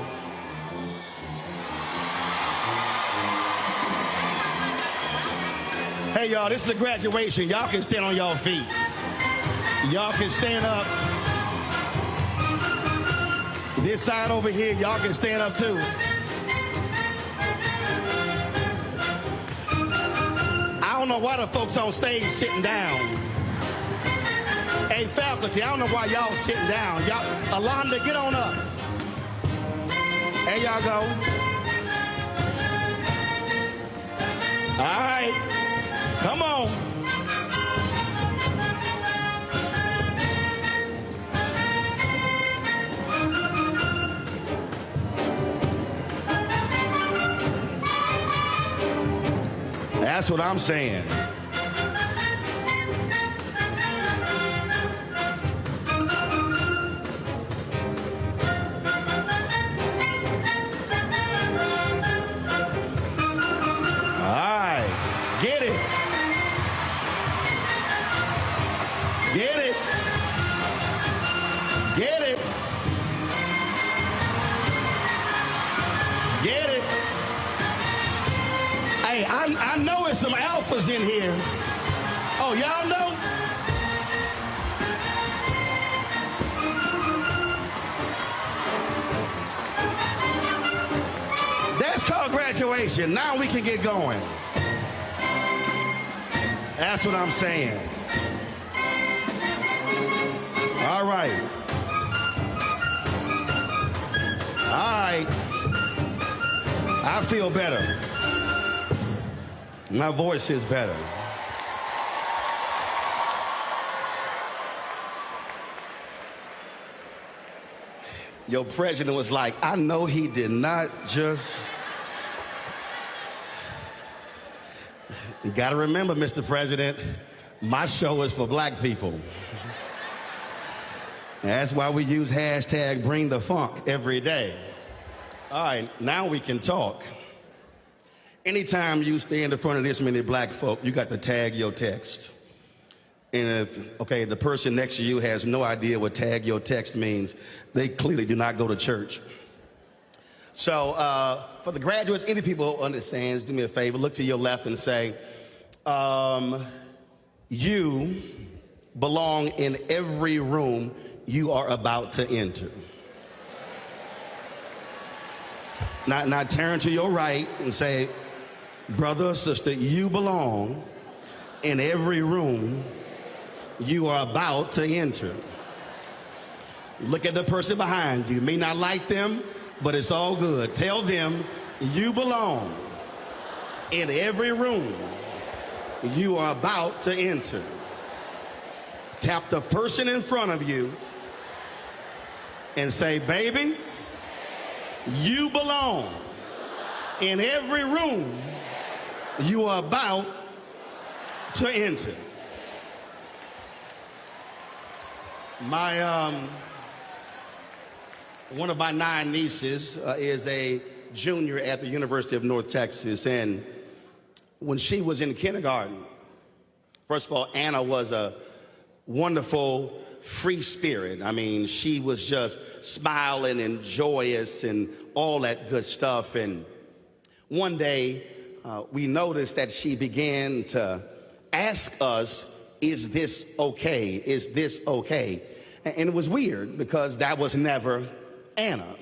Hey, y'all, this is a graduation. Y'all can stand on y'all feet. Y'all can stand up. This side over here, y'all can stand up too. I don't know why the folks on stage sitting down. Hey, faculty, I don't know why y'all sitting down. Y'all, Alonda, get on up. There y'all go. All right, come on. That's what I'm saying. All right, get it. Get it. Alphas in here. Oh, y'all know? That's called graduation. Now we can get going. That's what I'm saying. All right. All right. I feel better. My voice is better. Your president was like, I know he did not just... You gotta remember, Mr. President, my show is for black people. That's why we use hashtag Bring the Funk every day. All right, now we can talk. Anytime you stand in front of this many black folk, you got to tag your text. And if, okay, the person next to you has no idea what tag your text means, they clearly do not go to church. So for the graduates, any people who understands, do me a favor, look to your left and say, you belong in every room you are about to enter. Now turn to your right and say, brother or sister, you belong in every room you are about to enter. Look at the person behind you. You may not like them, but it's all good. Tell them you belong in every room you are about to enter. Tap the person in front of you and say, baby, you belong in every room you are about to enter. One of my 9 nieces is a junior at the University of North Texas, and when she was in kindergarten, first of all, Anna was a wonderful, free spirit. I mean, she was just smiling and joyous and all that good stuff. And one day, we noticed that she began to ask us, is this okay? Is this okay? And it was weird because that was never Anna.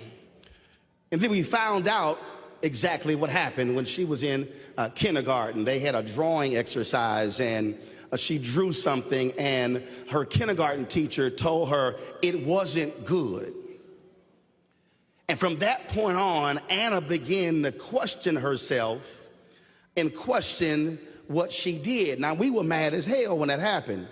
And then we found out exactly what happened when she was in kindergarten. They had a drawing exercise, and she drew something, and her kindergarten teacher told her it wasn't good. And from that point on, Anna began to question herself and question what she did. Now, we were mad as hell when that happened.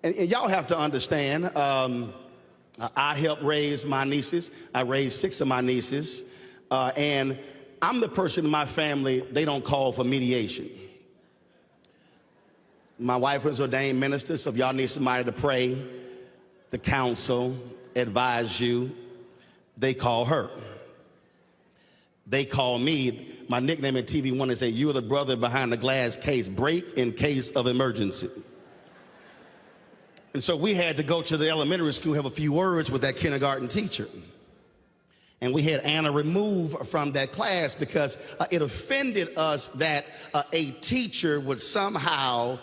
And y'all have to understand, I helped raise my nieces. I raised 6 of my nieces. And I'm the person in my family, they don't call for mediation. My wife was ordained minister, so if y'all need somebody to pray, to counsel, advise you, they call her. They call me. My nickname at TV1 is, you're the brother behind the glass case, break in case of emergency. And so we had to go to the elementary school, have a few words with that kindergarten teacher. And we had Anna removed from that class because it offended us that a teacher would somehow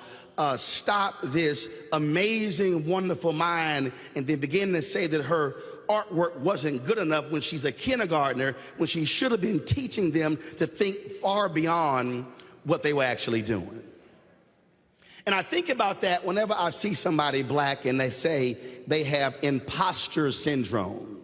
stop this amazing, wonderful mind and then begin to say that her artwork wasn't good enough when she's a kindergartner, when she should have been teaching them to think far beyond what they were actually doing. And I think about that whenever I see somebody black and they say they have imposter syndrome.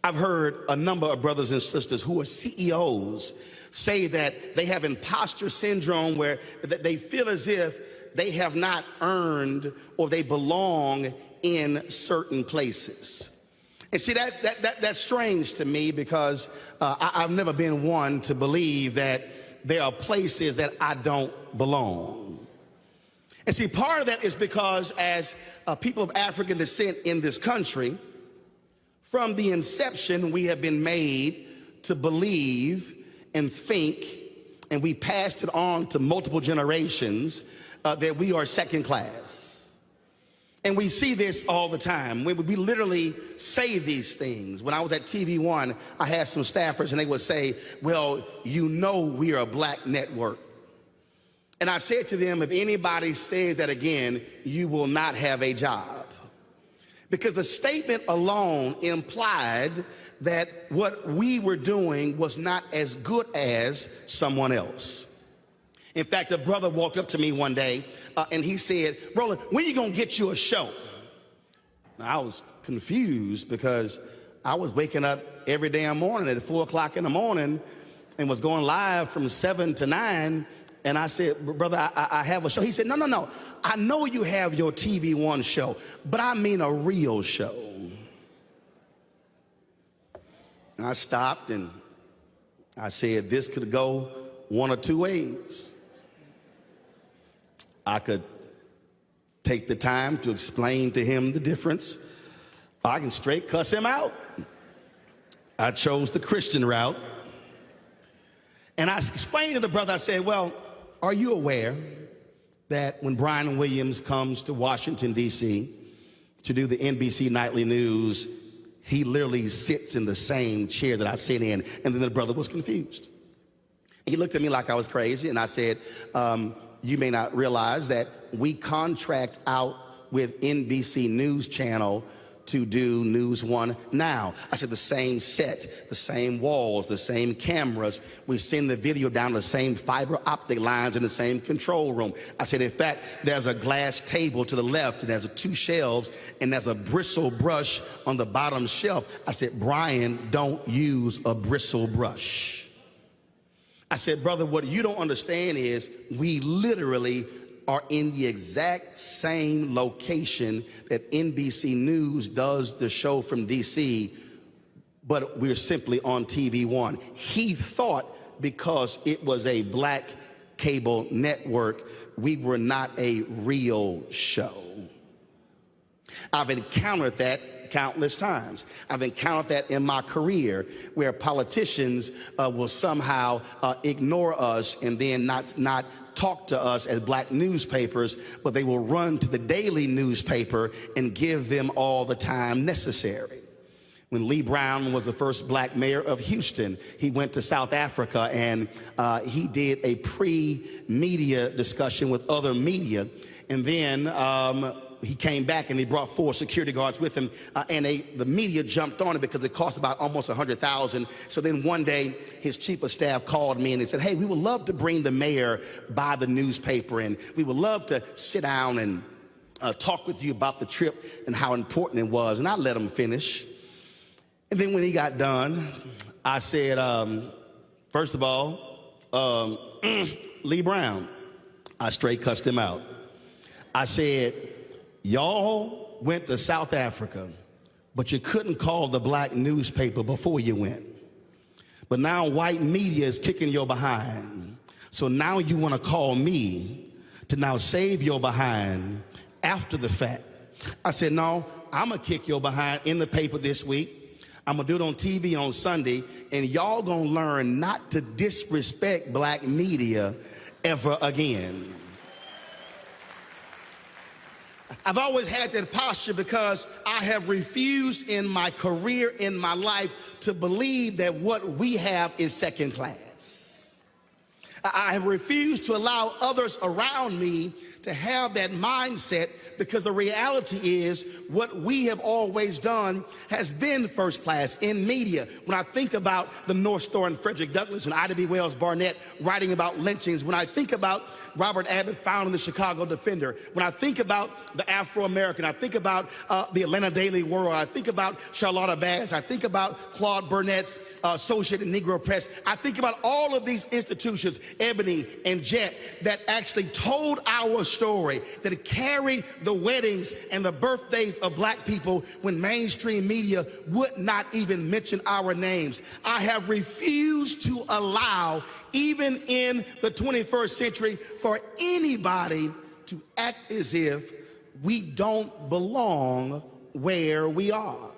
I've heard a number of brothers and sisters who are CEOs say that they have imposter syndrome, where they feel as if they have not earned or they belong in certain places. And see, that's strange to me because I've never been one to believe that there are places that I don't belong. And see, part of that is because as people of African descent in this country, from the inception, we have been made to believe and think, and we passed it on to multiple generations, that we are second class. And we see this all the time. We literally say these things. When I was at TV1, I had some staffers and they would say, well, you know we are a black network. And I said to them, if anybody says that again, you will not have a job. Because the statement alone implied that what we were doing was not as good as someone else. In fact, a brother walked up to me one day and he said, Roland, when are you going to get you a show? Now, I was confused because I was waking up every damn morning at 4 o'clock in the morning and was going live from 7 to 9. And I said, brother, I have a show. He said, no. I know you have your TV One show, but I mean a real show. And I stopped and I said, this could go one or two ways. I could take the time to explain to him the difference. I can straight cuss him out. I chose the Christian route. And I explained to the brother, I said, well, are you aware that when Brian Williams comes to Washington, D.C. to do the NBC Nightly News, he literally sits in the same chair that I sit in? And then the brother was confused. He looked at me like I was crazy, and I said, you may not realize that we contract out with NBC News Channel to do News One now. I said, the same set, the same walls, the same cameras. We send the video down the same fiber optic lines in the same control room. I said, in fact, there's a glass table to the left, and there's 2 shelves, and there's a bristle brush on the bottom shelf. I said, Brian, don't use a bristle brush. I said, brother, what you don't understand is we literally are in the exact same location that NBC News does the show from DC, but we're simply on TV One. He thought because it was a black cable network, we were not a real show. I've encountered that countless times. I've encountered that in my career where politicians will somehow ignore us and then not talk to us as black newspapers, but they will run to the daily newspaper and give them all the time necessary. When Lee Brown was the first black mayor of Houston, he went to South Africa and he did a pre-media discussion with other media. And then he came back and he brought 4 security guards with him, and the media jumped on it because it cost about almost $100,000. So then one day his chief of staff called me and they said, hey, we would love to bring the mayor by the newspaper, and we would love to sit down and talk with you about the trip and how important it was. And I let him finish. And then when he got done, I said, first of all, Lee Brown, I straight cussed him out. I said, y'all went to South Africa, but you couldn't call the black newspaper before you went. But now white media is kicking your behind. So now you want to call me to now save your behind after the fact. I said, no, I'm going to kick your behind in the paper this week. I'm going to do it on TV on Sunday, and y'all going to learn not to disrespect black media ever again. I've always had that posture because I have refused in my career, in my life, to believe that what we have is second class. I have refused to allow others around me to have that mindset, because the reality is what we have always done has been first class in media. When I think about the North Star and Frederick Douglass and Ida B. Wells Barnett writing about lynchings, when I think about Robert Abbott founding the Chicago Defender, when I think about the Afro-American, I think about the Atlanta Daily World, I think about Charlotta Bass, I think about Claude Burnett's Associated Negro Press, I think about all of these institutions, Ebony and Jet, that actually told our story, that carried the weddings and the birthdays of black people when mainstream media would not even mention our names. I have refused to allow, even in the 21st century, for anybody to act as if we don't belong where we are.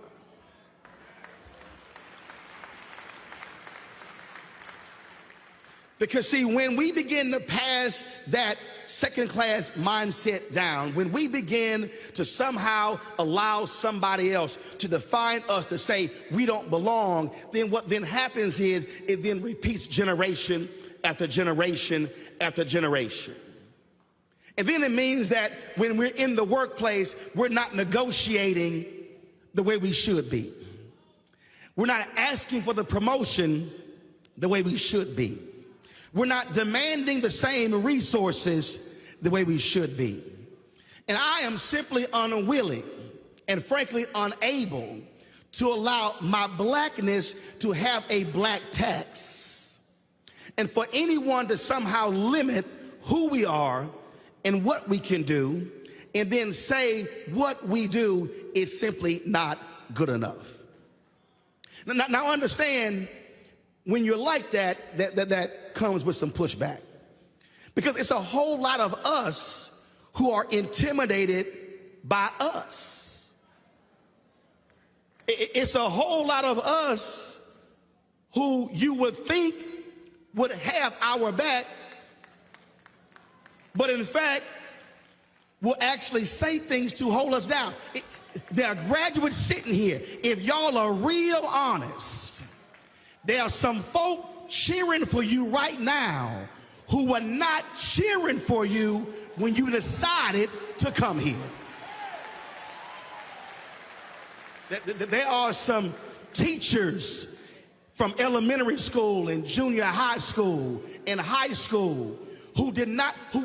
Because see, when we begin to pass that second-class mindset down, when we begin to somehow allow somebody else to define us, to say we don't belong, then what then happens is it then repeats generation after generation after generation. And then it means that when we're in the workplace, we're not negotiating the way we should be. We're not asking for the promotion the way we should be. We're not demanding the same resources the way we should be. And I am simply unwilling and frankly unable to allow my blackness to have a black tax, and for anyone to somehow limit who we are and what we can do, and then say what we do is simply not good enough. Now understand, when you're like that comes with some pushback, because it's a whole lot of us who are intimidated by us. It's a whole lot of us who you would think would have our back, but in fact will actually say things to hold us down. There are graduates sitting here. If y'all are real honest, there are some folk cheering for you right now who were not cheering for you when you decided to come here. There are some teachers from elementary school and junior high school and high school who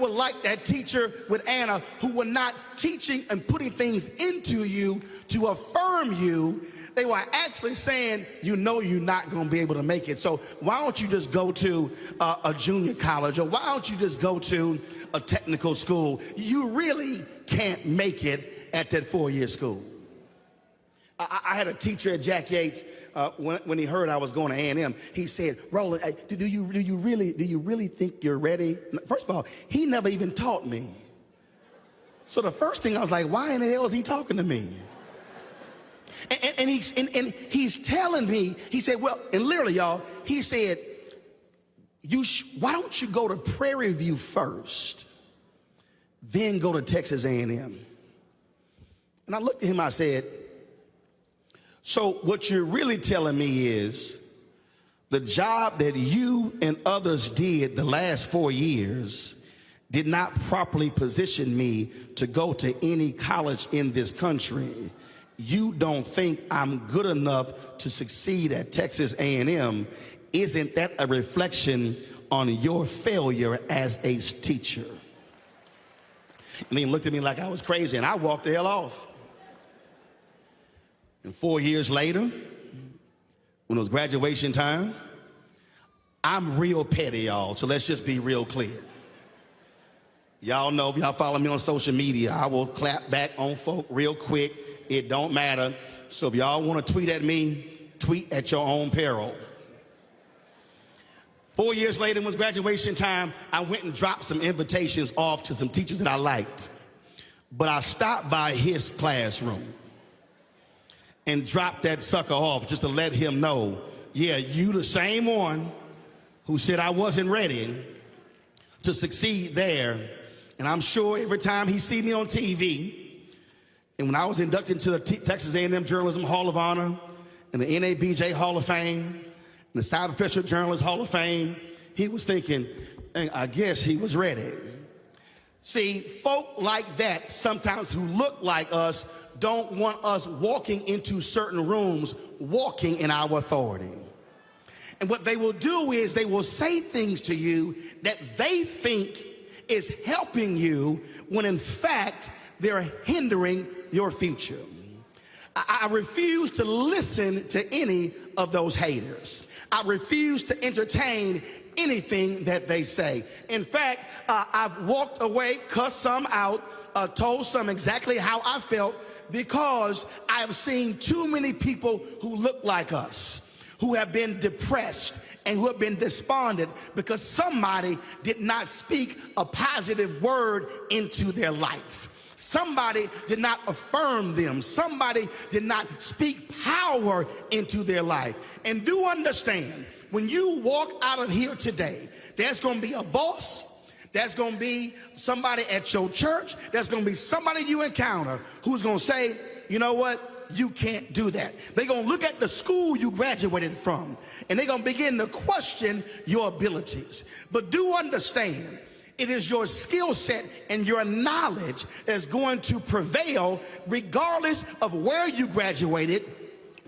were like that teacher with Anna, who were not teaching and putting things into you to affirm you. They were actually saying, you know, you're not going to be able to make it. So why don't you just go to a junior college, or why don't you just go to a technical school? You really can't make it at that 4-year school. I had a teacher at Jack Yates, when he heard I was going to A&M, he said, Roland, do you really think you're ready? First of all, he never even taught me. So the first thing I was like, why in the hell is he talking to me? And he's telling me, he said, well, and literally, y'all, he said, why don't you go to Prairie View first, then go to Texas A&M? And I looked at him, I said, so what you're really telling me is the job that you and others did the last 4 years did not properly position me to go to any college in this country. You don't think I'm good enough to succeed at Texas A&M. Isn't that a reflection on your failure as a teacher? And he looked at me like I was crazy, and I walked the hell off. And 4 years later, when it was graduation time, I'm real petty, y'all, so let's just be real clear. Y'all know, if y'all follow me on social media, I will clap back on folk real quick. It don't matter. So if y'all want to tweet at me, tweet at your own peril. 4 years later, when it was graduation time, I went and dropped some invitations off to some teachers that I liked. But I stopped by his classroom and dropped that sucker off just to let him know, yeah, you the same one who said I wasn't ready to succeed there. And I'm sure every time he see me on TV, and when I was inducted into the Texas A&M Journalism Hall of Honor and the NABJ Hall of Fame and the Cyber Professional Journalist Hall of Fame, he was thinking, I guess he was ready. See, folk like that sometimes who look like us don't want us walking into certain rooms, walking in our authority. And what they will do is they will say things to you that they think is helping you when in fact they're hindering your future. I refuse to listen to any of those haters. I refuse to entertain anything that they say. In fact, I've walked away, cussed some out, told some exactly how I felt, because I've seen too many people who look like us, who have been depressed and who have been despondent because somebody did not speak a positive word into their life. Somebody did not affirm them. Somebody did not speak power into their life. And do understand, when you walk out of here today, there's going to be a boss, there's going to be somebody at your church, there's going to be somebody you encounter who's going to say, you know what? You can't do that. They're going to look at the school you graduated from, and they're going to begin to question your abilities. But do understand, It is your skill set and your knowledge that's going to prevail regardless of where you graduated,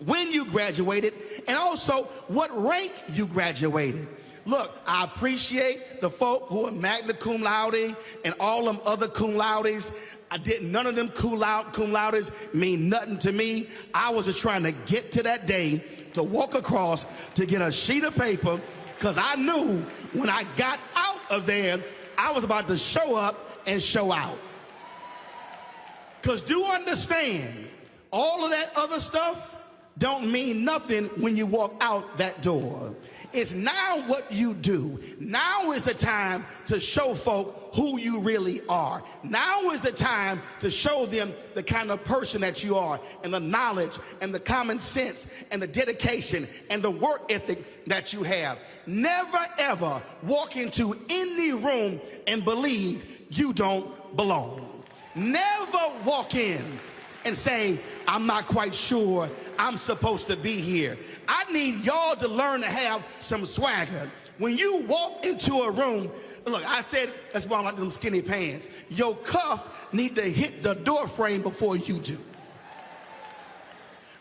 when you graduated, and also what rank you graduated. Look, I appreciate the folk who are magna cum laude and all them other cum laudes. None of them cum laudes mean nothing to me. I was just trying to get to that day to walk across to get a sheet of paper, because I knew when I got out of there, I was about to show up and show out. Because do understand, all of that other stuff don't mean nothing when you walk out that door. It's now what you do. Now is the time to show folk who you really are. Now is the time to show them the kind of person that you are, and the knowledge and the common sense and the dedication and the work ethic that you have. Never ever walk into any room and believe you don't belong. Never walk in and say, I'm not quite sure I'm supposed to be here. I need y'all to learn to have some swagger. When you walk into a room, look, I said, that's why I like them skinny pants. Your cuff need to hit the door frame before you do.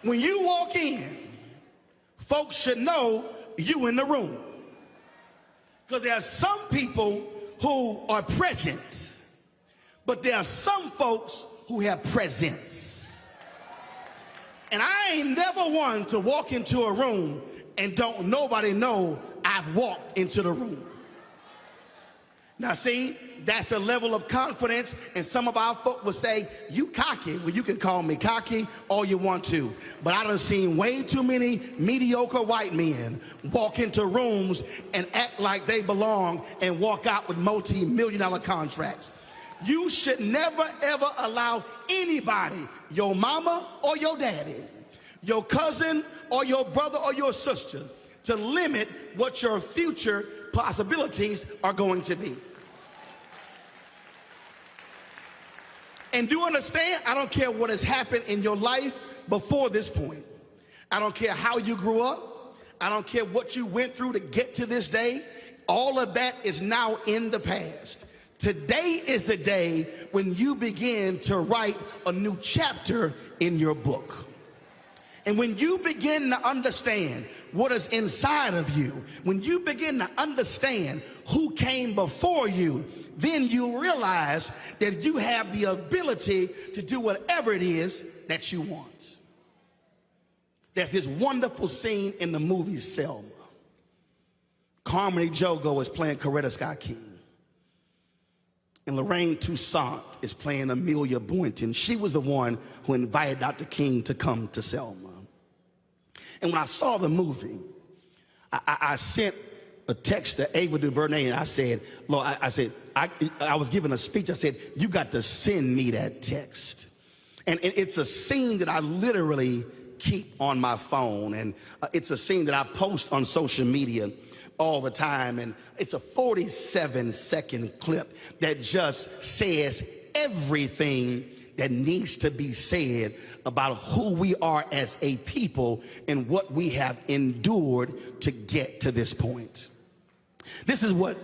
When you walk in, folks should know you in the room. Because there are some people who are present, but there are some folks who have presence. And I ain't never one to walk into a room and don't nobody know I've walked into the room. Now see, that's a level of confidence, and some of our folk will say, you cocky. Well, you can call me cocky all you want to, but I done seen way too many mediocre white men walk into rooms and act like they belong and walk out with multi-million-dollar contracts. You should never, ever allow anybody, your mama or your daddy, your cousin or your brother or your sister, to limit what your future possibilities are going to be. And do understand, I don't care what has happened in your life before this point. I don't care how you grew up. I don't care what you went through to get to this day. All of that is now in the past. Today is the day when you begin to write a new chapter in your book. And when you begin to understand what is inside of you, when you begin to understand who came before you, then you realize that you have the ability to do whatever it is that you want. There's this wonderful scene in the movie Selma. Carmody Jogo is playing Coretta Scott King. And Lorraine Toussaint is playing Amelia Boynton. She was the one who invited Dr. King to come to Selma. And when I saw the movie, I sent a text to Ava DuVernay, and I said, Lord, I was giving a speech. I said, you got to send me that text. And it's a scene that I literally keep on my phone. And it's a scene that I post on social media all the time, and it's a 47-second clip that just says everything that needs to be said about who we are as a people and what we have endured to get to this point. This is what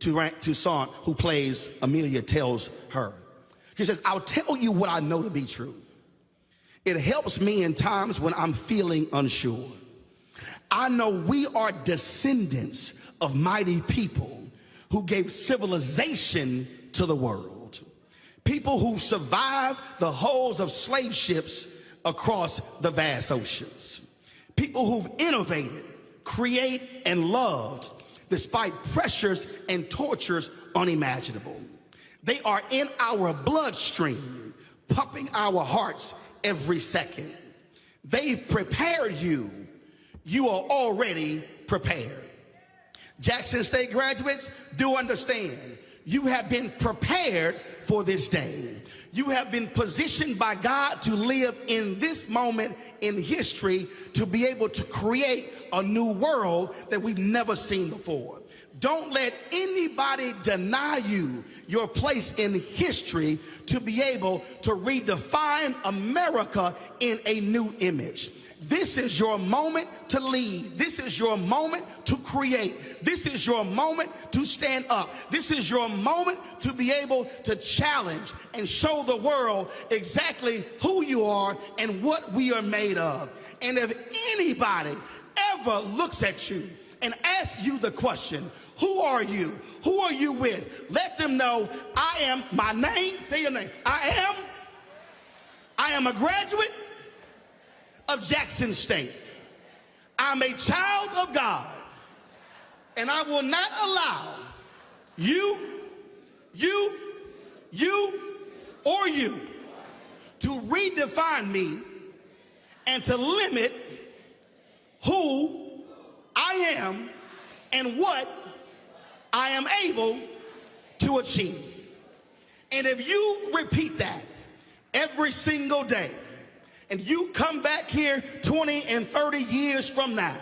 Toussaint, who plays Amelia, tells her. She says, I'll tell you what I know to be true. It helps me in times when I'm feeling unsure. I know we are descendants of mighty people who gave civilization to the world. People who survived the hulls of slave ships across the vast oceans. People who've innovated, created, and loved despite pressures and tortures unimaginable. They are in our bloodstream, pumping our hearts every second. They've prepared you. You are already prepared. Jackson State graduates, do understand, you have been prepared for this day. You have been positioned by God to live in this moment in history, to be able to create a new world that we've never seen before. Don't let anybody deny you your place in history to be able to redefine America in a new image. This is your moment to lead. This is your moment to create. This is your moment to stand up. This is your moment to be able to challenge and show the world exactly who you are and what we are made of. And if anybody ever looks at you and asks you the question, who are you? Who are you with? Let them know I am, my name, say your name. I am a graduate of Jackson State. I'm a child of God, and I will not allow you to redefine me and to limit who I am and what I am able to achieve. And if you repeat that every single day, and you come back here 20 and 30 years from now,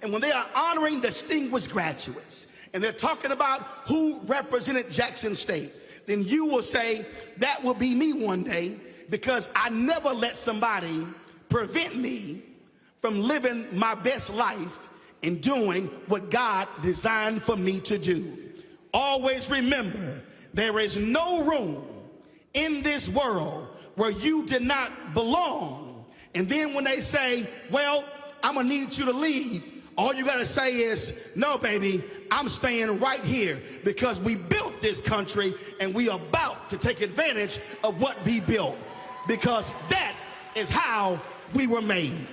and when they are honoring distinguished graduates, and they're talking about who represented Jackson State, then you will say, that will be me one day, because I never let somebody prevent me from living my best life and doing what God designed for me to do. Always remember, there is no room in this world where you did not belong. And then when they say, well, I'm gonna need you to leave, all you gotta say is, no, baby, I'm staying right here, because we built this country and we are about to take advantage of what we built, because that is how we were made.